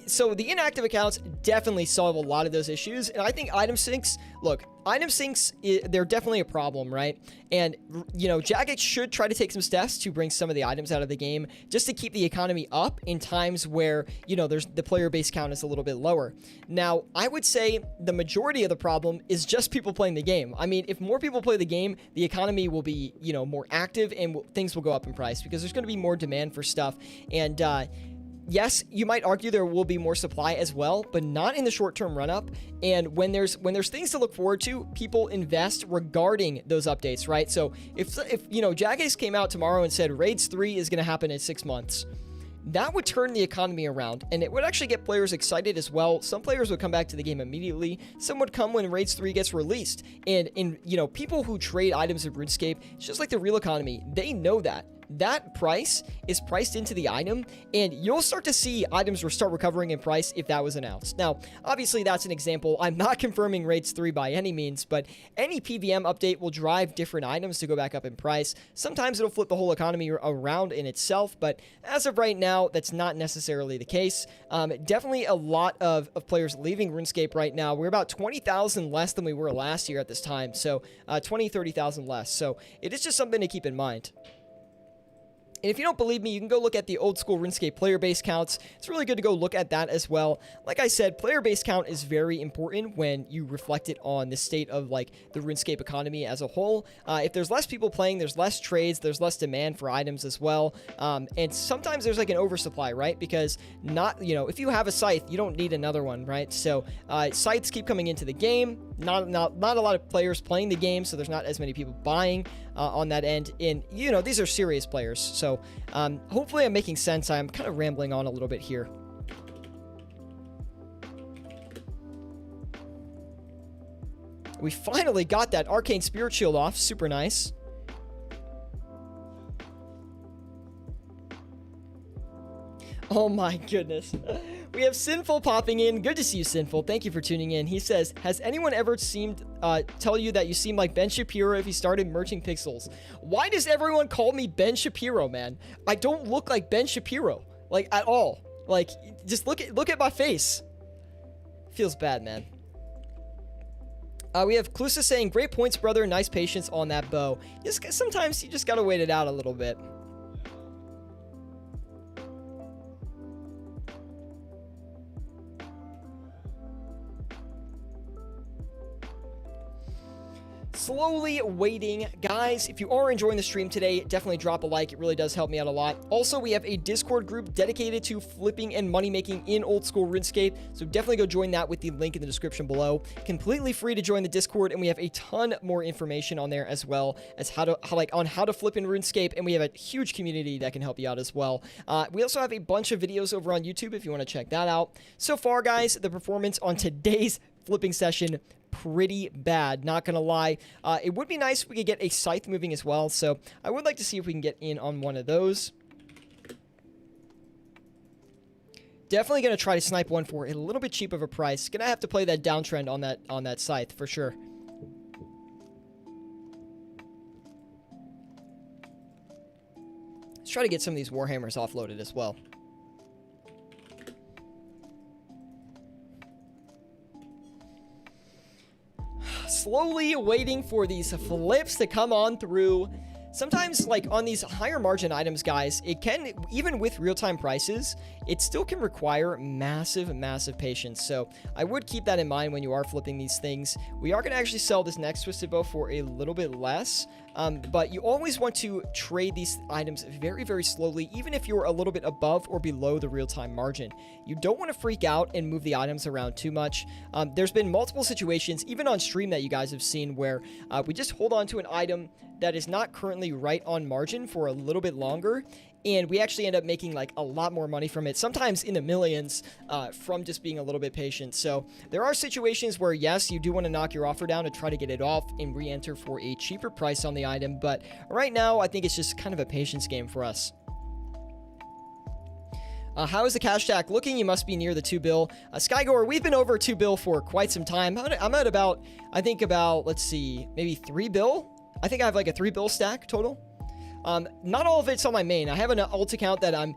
So the inactive accounts definitely solve a lot of those issues, and I think item syncs, look, item syncs, they're definitely a problem, right? And, you know, Jagex should try to take some steps to bring some of the items out of the game just to keep the economy up in times where, you know, the player base count is a little bit lower. Now, I would say the majority of the problem is just people playing the game. I mean, if more people play the game, the economy will be, you know, more active and things will go up in price because there's going to be more demand for stuff. And, yes, you might argue there will be more supply as well, but not in the short-term run-up. And when there's things to look forward to, people invest regarding those updates, right? So if you know, Jagex came out tomorrow and said Raids 3 is going to happen in 6 months, that would turn the economy around, and it would actually get players excited as well. Some players would come back to the game immediately. Some would come when Raids 3 gets released. And people who trade items in RuneScape, it's just like the real economy. They know that. That price is priced into the item, and you'll start to see items start recovering in price if that was announced. Now, obviously, that's an example. I'm not confirming Raids 3 by any means, but any PVM update will drive different items to go back up in price. Sometimes it'll flip the whole economy around in itself, but as of right now, that's not necessarily the case. Definitely a lot of players leaving RuneScape right now. We're about 20,000 less than we were last year at this time, so 30,000 less. So it is just something to keep in mind. And if you don't believe me, you can go look at the old school RuneScape player base counts. It's really good to go look at that as well. Like I said, player base count is very important when you reflect it on the state of like the RuneScape economy as a whole. If there's less people playing, there's less trades, there's less demand for items as well. And sometimes there's like an oversupply, right? Because if you have a scythe, you don't need another one, right? So scythes keep coming into the game. Not a lot of players playing the game, so there's not as many people buying on that end. And these are serious players, so hopefully I'm making sense. I'm kind of rambling on a little bit here. We finally got that Arcane Spirit Shield off. Super nice. Oh my goodness. We have Sinful popping in. Good to see you, Sinful. Thank you for tuning in. He says, has anyone ever tell you that you seem like Ben Shapiro if you started merging pixels? Why does everyone call me Ben Shapiro, man? I don't look like Ben Shapiro, like, at all. Like, just look at my face. Feels bad, man. We have Clusa saying, great points, brother. Nice patience on that bow. Sometimes you just gotta wait it out a little bit. Slowly waiting. Guys, if you are enjoying the stream today, definitely drop a like. It really does help me out a lot. Also, we have a Discord group dedicated to flipping and money making in old school RuneScape, so definitely go join that with the link in the description below. Completely free to join the Discord, and we have a ton more information on there as well as how to flip in RuneScape, and we have a huge community that can help you out as well. We also have a bunch of videos over on YouTube if you want to check that out. So far, guys, the performance on today's flipping session, pretty bad, not gonna lie. It would be nice if we could get a scythe moving as well, so I would like to see if we can get in on one of those. Definitely gonna try to snipe one for a little bit cheap of a price. Gonna have to play that downtrend on that scythe for sure. Let's try to get some of these Warhammers offloaded as well. Slowly waiting for these flips to come on through. Sometimes, like, on these higher margin items, guys, it can, even with real-time prices, it still can require massive patience. So I would keep that in mind when you are flipping these things. We are going to actually sell this next Twisted Bow for a little bit less, but you always want to trade these items very slowly, even if you're a little bit above or below the real-time margin. You don't want to freak out and move the items around too much. There's been multiple situations, even on stream, that you guys have seen where we just hold on to an item that is not currently right on margin for a little bit longer, and we actually end up making like a lot more money from it, sometimes in the millions, from just being a little bit patient. So there are situations where, yes, you do want to knock your offer down to try to get it off and re-enter for a cheaper price on the item, but right now I think it's just kind of a patience game for us. How is the cash stack looking? You must be near the 2 bill. Skygoer, we've been over 2 bill for quite some time. I'm at about, I think about, let's see, maybe 3 bill? I think I have like a 3 bill stack total. Not all of it's on my main. I have an alt account that I'm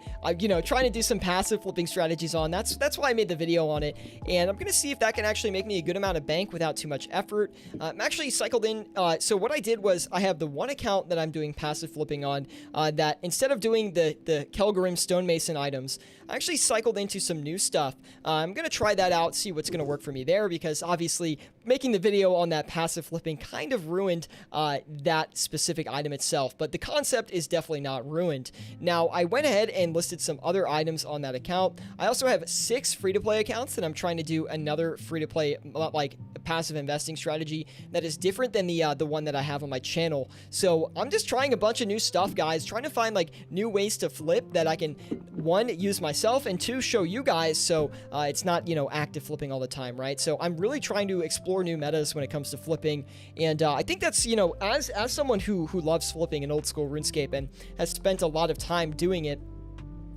trying to do some passive flipping strategies on. That's why I made the video on it, and I'm gonna see if that can actually make me a good amount of bank without too much effort. I'm actually cycled in. So what I did was I have the one account that I'm doing passive flipping on. That instead of doing the Kelgarim stonemason items, I actually cycled into some new stuff. I'm gonna try that out, see what's gonna work for me there, because obviously making the video on that passive flipping kind of ruined that specific item itself, but the concept is definitely not ruined. Now, I went ahead and listed some other items on that account. I also have 6 free-to-play accounts that I'm trying to do another free-to-play, like, passive investing strategy that is different than the one that I have on my channel. So I'm just trying a bunch of new stuff, guys, trying to find like new ways to flip that I can one, use myself, and two, show you guys so it's not, you know, active flipping all the time, right? So I'm really trying to explore new metas when it comes to flipping, and I think that's, you know, as someone who loves flipping in old school RuneScape and has spent a lot of time doing it,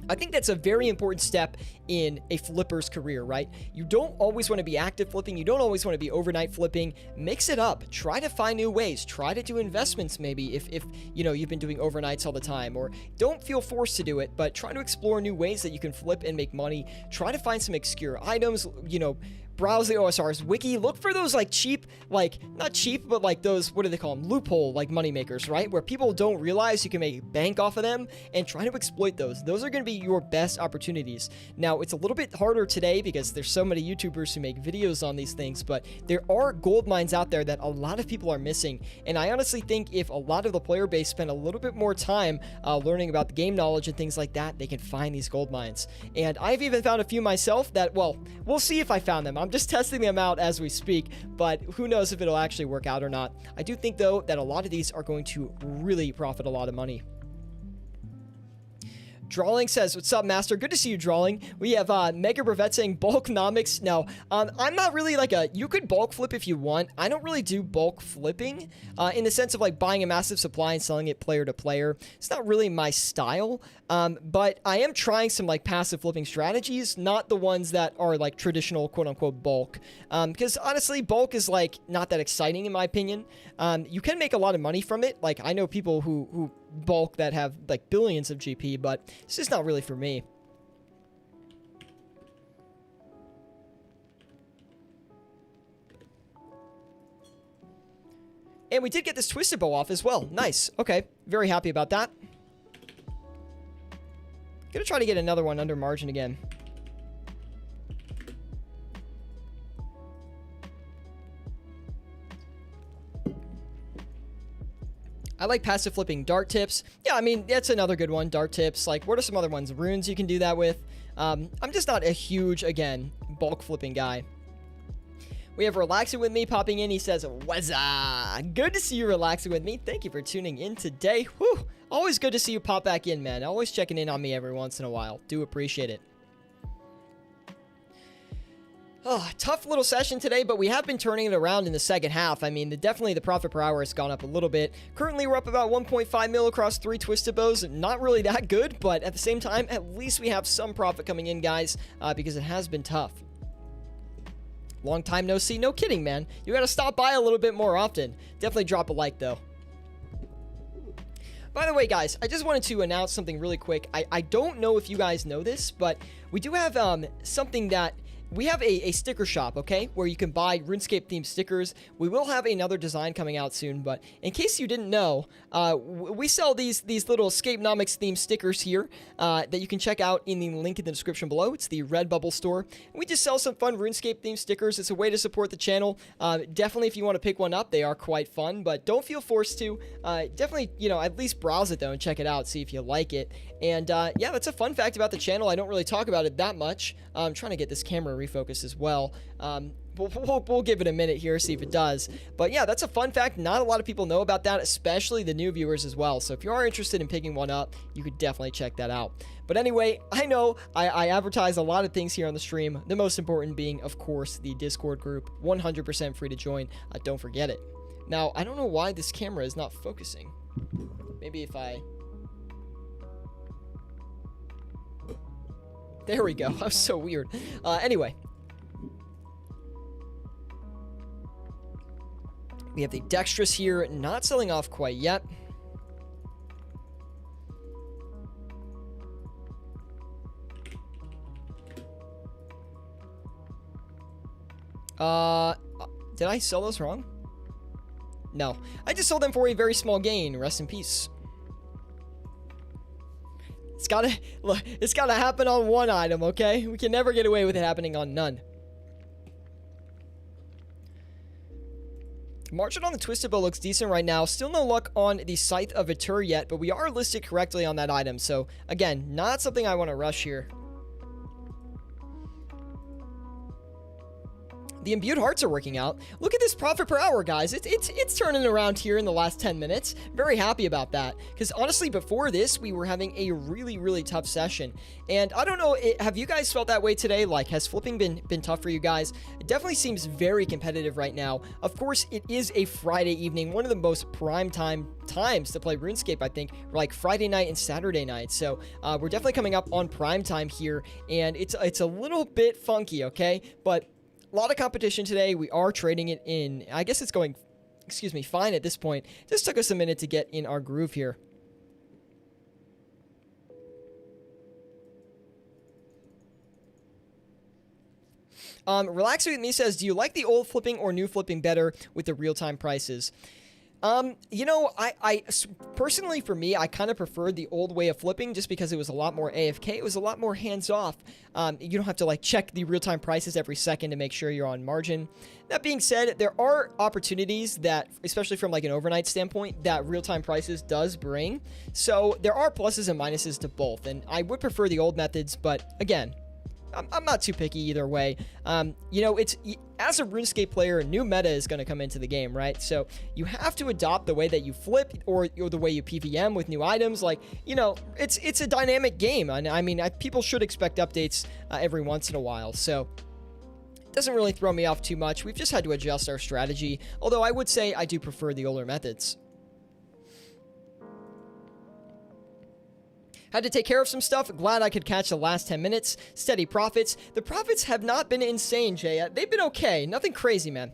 I think that's a very important step in a flipper's career, right? You don't always want to be active flipping. You don't always want to be overnight flipping. Mix it up. Try to find new ways. Try to do investments maybe if you know, you've been doing overnights all the time, or don't feel forced to do it, but try to explore new ways that you can flip and make money. Try to find some obscure items, you know, browse the OSRS wiki, look for those like cheap, like not cheap, but like those, what do they call them? Loophole like money makers, right? Where people don't realize you can make bank off of them, and try to exploit those. Those are going to be your best opportunities. Now, it's a little bit harder today because there's so many YouTubers who make videos on these things, but there are gold mines out there that a lot of people are missing. And I honestly think if a lot of the player base spend a little bit more time learning about the game knowledge and things like that, they can find these gold mines. And I've even found a few myself that, well, we'll see if I found them. I'm just testing them out as we speak, but who knows if it'll actually work out or not. I do think, though, that a lot of these are going to really profit a lot of money. Drawling says, what's up, Master? Good to see you, Drawling. We have Mega Brevet saying bulknomics. Now, I'm not really like you could bulk flip if you want. I don't really do bulk flipping in the sense of like buying a massive supply and selling it player to player. It's not really my style, but I am trying some like passive flipping strategies, not the ones that are like traditional quote unquote bulk. Because honestly, bulk is like not that exciting in my opinion. You can make a lot of money from it. Like I know people who bulk that have like billions of GP, but it's just not really for me. And we did get this twisted bow off as well. Nice. Okay. Very happy about that. Gonna try to get another one under margin again. I like passive flipping dart tips. Yeah, I mean, that's another good one, dart tips. Like, what are some other ones? Runes you can do that with. I'm just not a huge, again, bulk flipping guy. We have Relaxing With Me popping in. He says, "Wazza! Good to see you relaxing with me. Thank you for tuning in today. Whew! Always good to see you pop back in, man. Always checking in on me every once in a while. Do appreciate it." Oh, tough little session today, but we have been turning it around in the second half. I mean, definitely the profit per hour has gone up a little bit. Currently, we're up about 1.5 mil across 3 twisted bows. Not really that good, but at the same time, at least we have some profit coming in, guys, because it has been tough. Long time no see. No kidding, man. You gotta stop by a little bit more often. Definitely drop a like, though. By the way, guys, I just wanted to announce something really quick. I don't know if you guys know this, but we do have something that... We have a sticker shop, okay, where you can buy RuneScape themed stickers. We will have another design coming out soon, but in case you didn't know, we sell these little Scapenomics themed stickers here that you can check out in the link in the description below. It's the Redbubble store. We just sell some fun RuneScape themed stickers. It's a way to support the channel. Definitely, if you want to pick one up, they are quite fun, but don't feel forced to. Definitely, you know, at least browse it though and check it out, see if you like it. And yeah, that's a fun fact about the channel. I don't really talk about it that much. I'm trying to get this camera refocused as well. We'll give it a minute here, see if it does. But yeah, that's a fun fact. Not a lot of people know about that, especially the new viewers as well. So if you are interested in picking one up, you could definitely check that out. But anyway, I know I advertise a lot of things here on the stream. The most important being, of course, the Discord group. 100% free to join. Don't forget it. Now, I don't know why this camera is not focusing. Maybe if I... There we go. That was so weird. Anyway. We have the Dexterous here, not selling off quite yet. Did I sell those wrong? No. I just sold them for a very small gain. Rest in peace. It's gotta happen on one item, okay? We can never get away with it happening on none. Margin on the Twisted Bow looks decent right now. Still no luck on the Scythe of Vitur yet, but we are listed correctly on that item. So, again, not something I want to rush here. The imbued hearts are working out. Look at this profit per hour, guys. It's turning around here in the last 10 minutes. Very happy about that. Because honestly, before this, we were having a really, really tough session. And I don't know, have you guys felt that way today? Like, has flipping been tough for you guys? It definitely seems very competitive right now. Of course, it is a Friday evening, one of the most prime times to play RuneScape, I think, like Friday night and Saturday night. So we're definitely coming up on prime time here, and it's a little bit funky, okay? But a lot of competition today. We are trading it in. I guess it's going, excuse me, fine at this point. Just took us a minute to get in our groove here. Relaxing with me says, do you like the old flipping or new flipping better with the real-time prices? You know, I personally, for me, I kind of preferred the old way of flipping just because it was a lot more AFK. It was a lot more hands-off. You don't have to, like, check the real-time prices every second to make sure you're on margin. That being said, there are opportunities that, especially from, like, an overnight standpoint, that real-time prices does bring. So there are pluses and minuses to both, and I would prefer the old methods, but again, I'm not too picky either way. You know, as a RuneScape player, new meta is going to come into the game, right? So you have to adopt the way that you flip or the way you PVM with new items. Like, you know, it's a dynamic game. And I mean, people should expect updates every once in a while. So it doesn't really throw me off too much. We've just had to adjust our strategy. Although I would say I do prefer the older methods. Had to take care of some stuff. Glad I could catch the last 10 minutes. Steady profits. The profits have not been insane, Jay. They've been okay. Nothing crazy, man.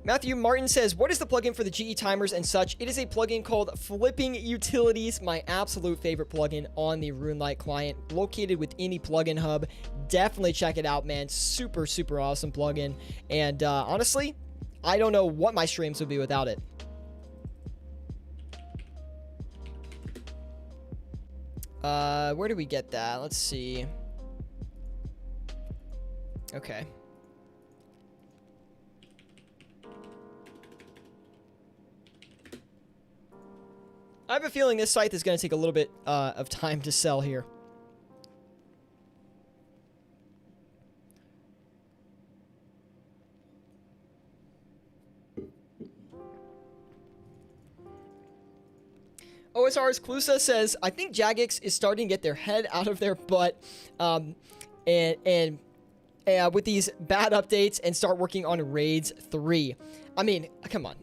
Matthew Martin says, what is the plugin for the GE timers and such? It is a plugin called Flipping Utilities, my absolute favorite plugin on the RuneLite client, located within the plugin hub. Definitely check it out, man. Super, super awesome plugin. And honestly, I don't know what my streams would be without it. Where do we get that? Let's see. Okay. I have a feeling this site is going to take a little bit of time to sell here. OSRS Clusa says, I think Jagex is starting to get their head out of their butt and with these bad updates and start working on Raids 3. I mean, come on.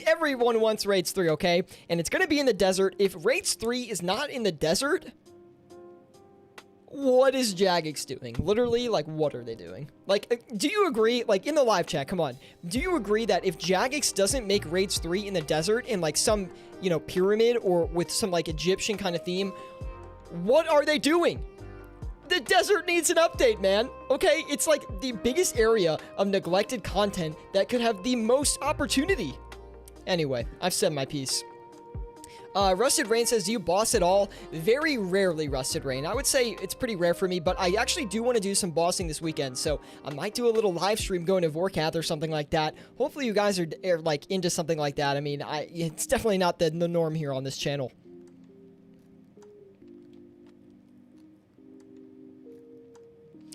Everyone wants Raids 3, okay? And it's going to be in the desert. If Raids 3 is not in the desert, what is Jagex doing? Literally, like, what are they doing? Like, do you agree? Like, in the live chat, come on. Do you agree that if Jagex doesn't make Raids 3 in the desert in, like, some, you know, pyramid or with some, like, Egyptian kind of theme, what are they doing? The desert needs an update, man. Okay? It's, like, the biggest area of neglected content that could have the most opportunity. Anyway, I've said my piece. Rusted Rain says, do you boss at all? Very rarely, Rusted Rain. I would say it's pretty rare for me, but I actually do want to do some bossing this weekend, so I might do a little live stream going to Vorkath or something like that. Hopefully you guys are like, into something like that. I mean, it's definitely not the norm here on this channel.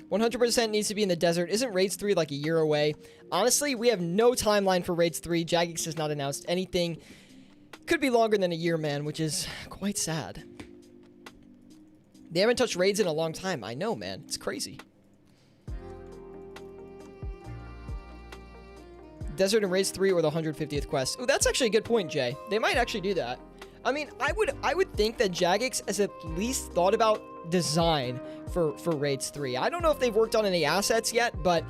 "100% needs to be in the desert. Isn't Raids 3 like a year away?" Honestly, we have no timeline for Raids 3. Jagex has not announced anything. Could be longer than a year, man, which is quite sad. They haven't touched raids in a long time. I know, man. It's crazy. Desert and Raids 3 or the 150th quest. Oh, that's actually a good point, Jay. They might actually do that. I mean, I would think that Jagex has at least thought about design for Raids 3. I don't know if they've worked on any assets yet, but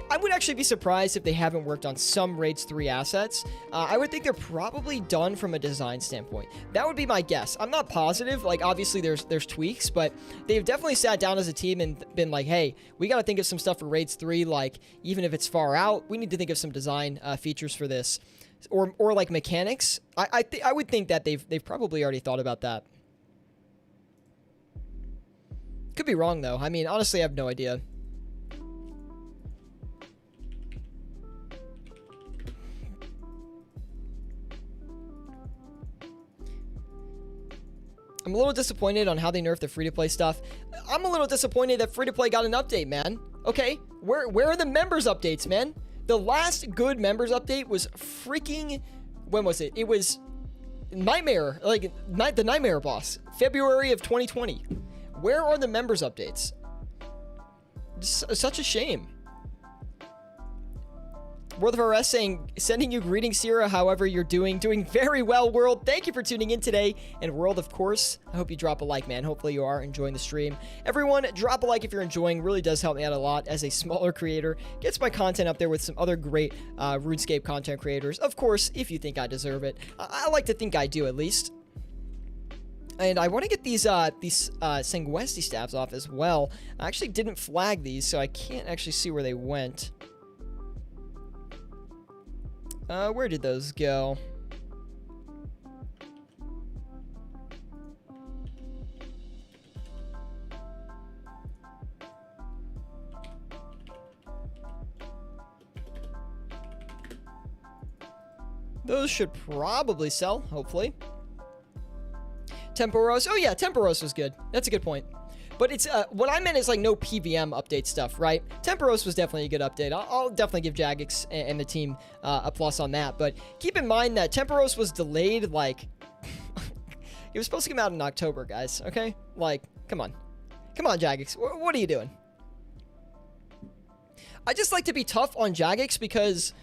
I would actually be surprised if they haven't worked on some Raids 3 assets. I would think they're probably done from a design standpoint. That would be my guess. I'm not positive. Like, obviously there's tweaks, but they've definitely sat down as a team and been like, hey, we got to think of some stuff for Raids 3. Like, even if it's far out, we need to think of some design features for this. Or like mechanics. I would think that they've probably already thought about that. Could be wrong though. I mean, honestly, I have no idea. I'm a little disappointed on how they nerfed the free-to-play stuff. I'm a little disappointed that free-to-play got an update, man. Okay, where are the members updates, man? The last good members update was freaking, when was it? It was Nightmare, like the Nightmare boss, February of 2020. Where are the members updates? Such a shame. World of RS saying, sending you greetings, Sierra, however you're doing very well, World. Thank you for tuning in today. And World, of course, I hope you drop a like, man. Hopefully you are enjoying the stream. Everyone, drop a like if you're enjoying. Really does help me out a lot as a smaller creator. Gets my content up there with some other great RuneScape content creators. Of course, if you think I deserve it. I like to think I do, at least. And I want to get these Sanguesti staves off as well. I actually didn't flag these, so I can't actually see where they went. Where did those go? Those should probably sell, hopefully. Temporos. Oh yeah, Temporos was good. That's a good point. But it's, what I meant is like no PVM update stuff, right? Temporos was definitely a good update. I'll definitely give Jagex and the team a plus on that. But keep in mind that Temporos was delayed, like, it was supposed to come out in October, guys, okay? Like, come on. Come on, Jagex. What are you doing? I just like to be tough on Jagex because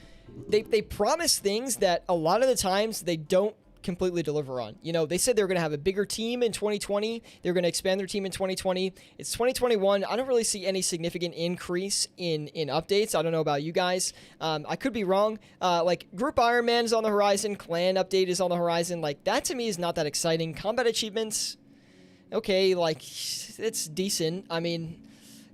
they promise things that a lot of the times they don't completely deliver on. You know, they said they were going to have a bigger team in 2020. They're going to expand their team in 2020. It's 2021. I don't really see any significant increase in updates. I don't know about you guys. I could be wrong. Like Group Iron Man is on the horizon. Clan update is on the horizon. Like that to me is not that exciting. Combat achievements, okay, like it's decent. I mean,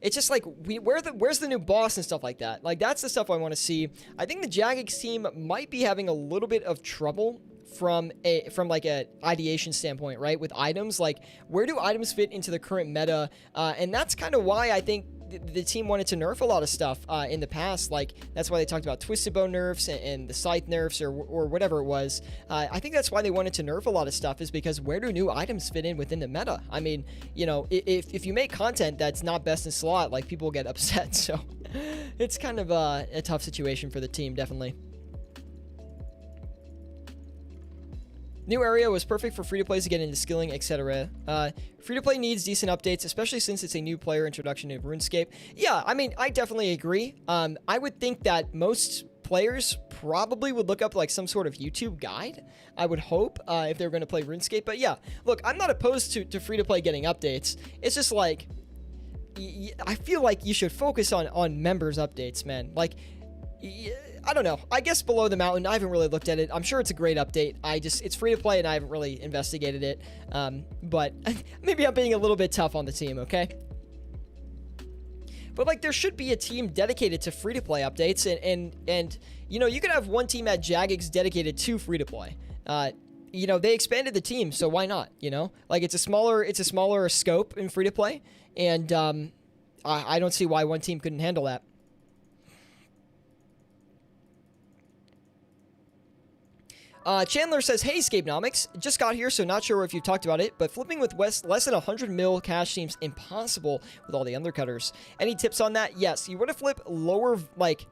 it's just like where's the new boss and stuff like that. Like that's the stuff I want to see. I think the Jagex team might be having a little bit of trouble from like a ideation standpoint, right? With items, like where do items fit into the current meta? And that's kind of why I think the team wanted to nerf a lot of stuff in the past. Like that's why they talked about Twisted Bow nerfs and the Scythe nerfs or whatever it was. I think that's why they wanted to nerf a lot of stuff, is because where do new items fit in within the meta? I mean, you know, if you make content that's not best in slot, like people get upset. So it's kind of a tough situation for the team, definitely. New area was perfect for free-to-plays to get into skilling, etc. Free-to-play needs decent updates, especially since it's a new player introduction to RuneScape. Yeah, I mean, I definitely agree. I would think that most players probably would look up like some sort of YouTube guide, I would hope, if they were going to play RuneScape. But yeah, look, I'm not opposed to free-to-play getting updates. It's just like, I feel like you should focus on members updates, man. Like, I don't know. I guess Below the Mountain, I haven't really looked at it. I'm sure it's a great update. It's free to play and I haven't really investigated it. But maybe I'm being a little bit tough on the team, okay? But like there should be a team dedicated to free to play updates and you know, you could have one team at Jagex dedicated to free to play. You know, they expanded the team, so why not, you know? Like it's a smaller scope in free to play, and I don't see why one team couldn't handle that. Chandler says, hey, Scapenomics, just got here, so not sure if you've talked about it, but flipping with less than 100 mil cash seems impossible with all the undercutters. Any tips on that? Yes, you want to flip lower, like,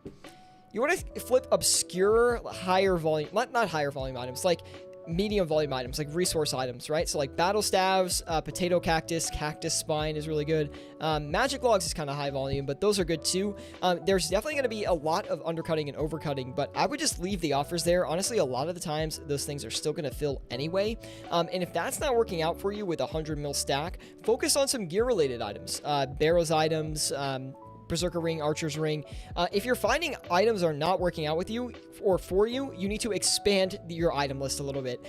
you want to flip obscure, higher volume, not higher volume items, like medium volume items, like resource items, right? So like battle staves, potato cactus spine is really good. Magic logs is kind of high volume, but those are good too. There's definitely going to be a lot of undercutting and overcutting, but I would just leave the offers there. Honestly, a lot of the times those things are still going to fill anyway. And if that's not working out for you with a 100 mil stack, focus on some gear related items, Barrows items, Berserker Ring, Archer's Ring. If you're finding items are not working out with you or for you, you need to expand your item list a little bit.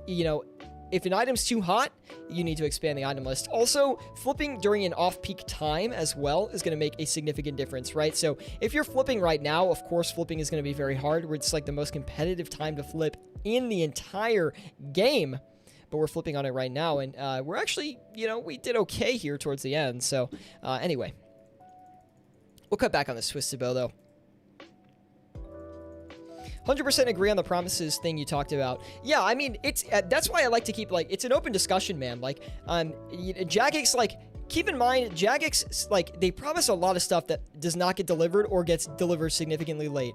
You know, if an item's too hot, you need to expand the item list. Also, flipping during an off-peak time as well is going to make a significant difference, right? So if you're flipping right now, of course, flipping is going to be very hard, where it's like the most competitive time to flip in the entire game. But we're flipping on it right now, and we're actually, you know, we did okay here towards the end. So anyway. We'll cut back on this Twisted Bow, though. 100% agree on the promises thing you talked about. Yeah, I mean, it's that's why I like to keep, like, it's an open discussion, man. Like, Jagex, like, keep in mind, Jagex, like, they promise a lot of stuff that does not get delivered or gets delivered significantly late.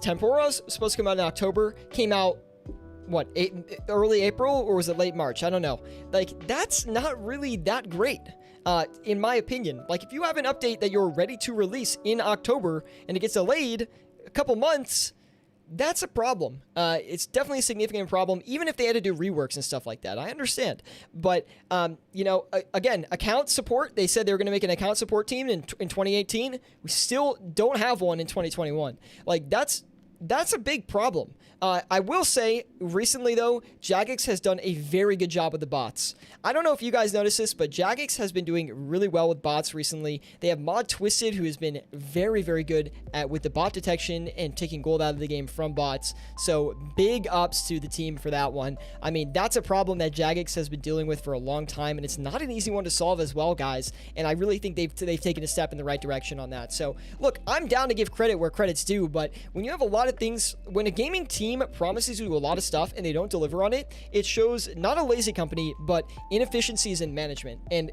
Tempora's supposed to come out in October, came out, what, early April, or was it late March? I don't know. Like, that's not really that great, in my opinion. Like, if you have an update that you're ready to release in October and it gets delayed a couple months, that's a problem. It's definitely a significant problem, even if they had to do reworks and stuff like that. I understand. But, you know, again, account support, they said they were going to make an account support team in 2018. We still don't have one in 2021. Like, that's a big problem. I will say, recently though, Jagex has done a very good job with the bots. I don't know if you guys noticed this, but Jagex has been doing really well with bots recently. They have Mod Twisted, who has been very, very good with the bot detection and taking gold out of the game from bots. So big ups to the team for that one. I mean, that's a problem that Jagex has been dealing with for a long time, and it's not an easy one to solve as well, guys. And I really think they've taken a step in the right direction on that. So look, I'm down to give credit where credit's due, but when you have a lot of things, when a gaming team promises you a lot of stuff and they don't deliver on it, it shows not a lazy company, but inefficiencies in management. And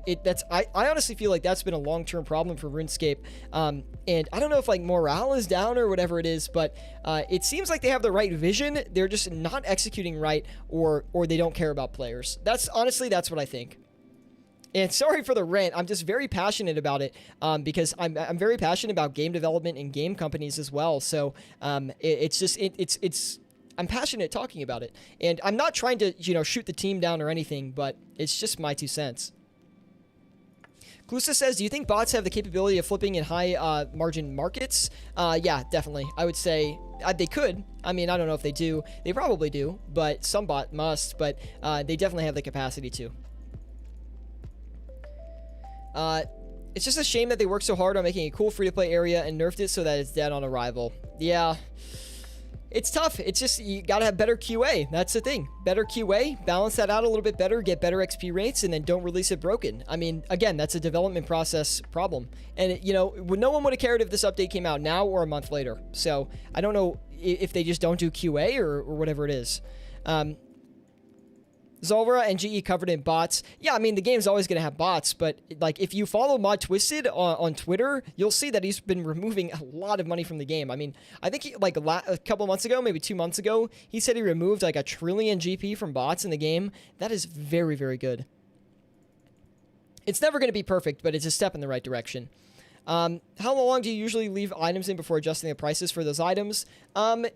I honestly feel like that's been a long-term problem for RuneScape. And I don't know if like morale is down or whatever it is, but it seems like they have the right vision. They're just not executing right, or they don't care about players. That's what I think. And sorry for the rant. I'm just very passionate about it, because I'm very passionate about game development and game companies as well. So I'm passionate talking about it, and I'm not trying to, you know, shoot the team down or anything, but it's just my 2 cents. Klusa says, do you think bots have the capability of flipping in high margin markets? Yeah, definitely. I would say they could. I mean, I don't know if they do. They probably do, but some bot must, but they definitely have the capacity to. It's just a shame that they worked so hard on making a cool free-to-play area and nerfed it so that it's dead on arrival. Yeah. It's tough. It's just, you gotta have better QA. That's the thing. Better QA, balance that out a little bit better, get better XP rates, and then don't release it broken. I mean, again, that's a development process problem. And, you know, no one would have cared if this update came out now or a month later. So, I don't know if they just don't do QA or whatever it is. Zolvera and GE covered in bots. Yeah, I mean, the game's always going to have bots, but like if you follow Mod Twisted on Twitter, you'll see that he's been removing a lot of money from the game. I mean, I think a couple months ago, maybe 2 months ago, he said he removed like 1 trillion GP from bots in the game. That is very, very good. It's never going to be perfect, but it's a step in the right direction. How long do you usually leave items in before adjusting the prices for those items? 5-7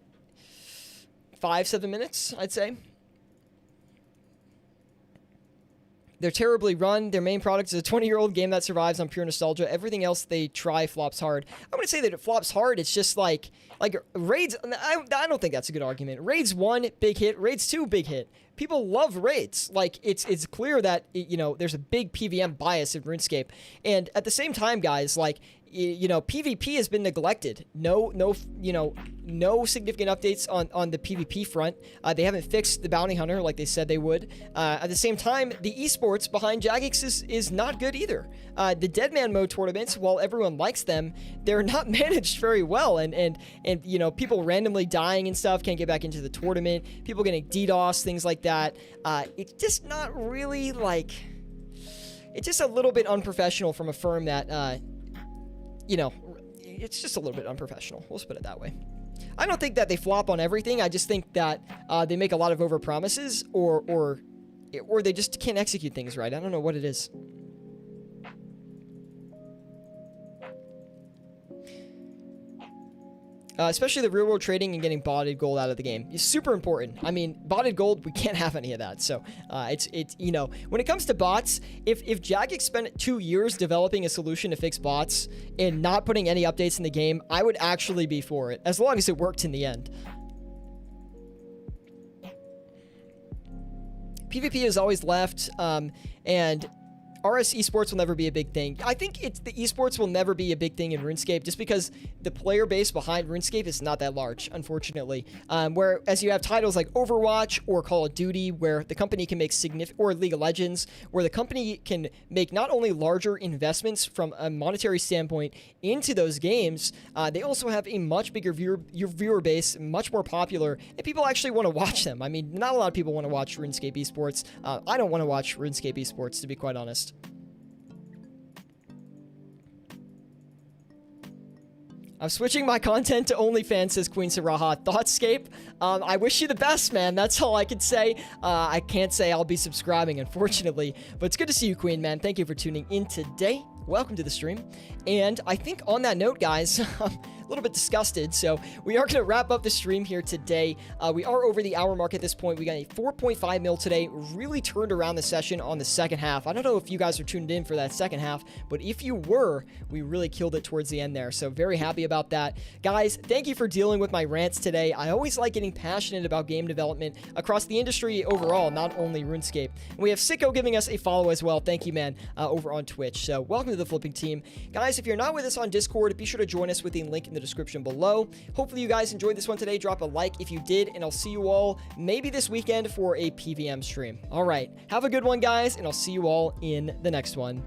minutes, I'd say. They're terribly run. Their main product is a 20-year-old game that survives on pure nostalgia. Everything else they try flops hard. I wouldn't say that it flops hard. It's just like Raids. I don't think that's a good argument. Raids 1, big hit. Raids 2, big hit. People love raids. Like, it's clear that, you know, there's a big PVM bias in RuneScape. And at the same time, guys, like, you know, PvP has been neglected. No significant updates on the PvP front. They haven't fixed the bounty hunter like they said they would. At the same time, the esports behind Jagex is not good either. The Deadman mode tournaments, while everyone likes them, they're not managed very well. And you know, people randomly dying and stuff, can't get back into the tournament. People getting DDoS, things like that. It's just not really like... It's just a little bit unprofessional from a firm that... you know, it's just a little bit unprofessional. We'll just put it that way. I don't think that they flop on everything. I just think that they make a lot of overpromises, or they just can't execute things right. I don't know what it is. Especially the real-world trading and getting botted gold out of the game is super important. I mean, botted gold, we can't have any of that. So, it's you know, when it comes to bots, if Jagex spent 2 years developing a solution to fix bots and not putting any updates in the game, I would actually be for it, as long as it worked in the end. PvP is always left, and RS esports will never be a big thing. I think the esports will never be a big thing in RuneScape just because the player base behind RuneScape is not that large, unfortunately. Whereas you have titles like Overwatch or Call of Duty, where the company can make or League of Legends, where the company can make not only larger investments from a monetary standpoint into those games, they also have a much bigger viewer base, much more popular, and people actually want to watch them. I mean, not a lot of people want to watch RuneScape esports. I don't want to watch RuneScape esports, to be quite honest. I'm switching my content to OnlyFans, says Queen Saraha. Thoughtscape, I wish you the best, man. That's all I can say. I can't say I'll be subscribing, unfortunately. But it's good to see you, Queen, man. Thank you for tuning in today. Welcome to the stream. And I think on that note, guys, I'm a little bit disgusted, so we are going to wrap up the stream here today. We are over the hour mark at this point. We got a 4.5 mil today. Really turned around the session on the second half. I don't know if you guys are tuned in for that second half, but if you were, we really killed it towards the end there. So very happy about that. Guys, thank you for dealing with my rants today. I always like getting passionate about game development across the industry overall, not only RuneScape. And we have Sicko giving us a follow as well. Thank you, man, over on Twitch. So welcome to the flipping team. Guys, if you're not with us on Discord, be sure to join us with the link in the description below. Hopefully you guys enjoyed this one today. Drop a like if you did, and I'll see you all maybe this weekend for a PVM stream. All right, have a good one, guys, and I'll see you all in the next one.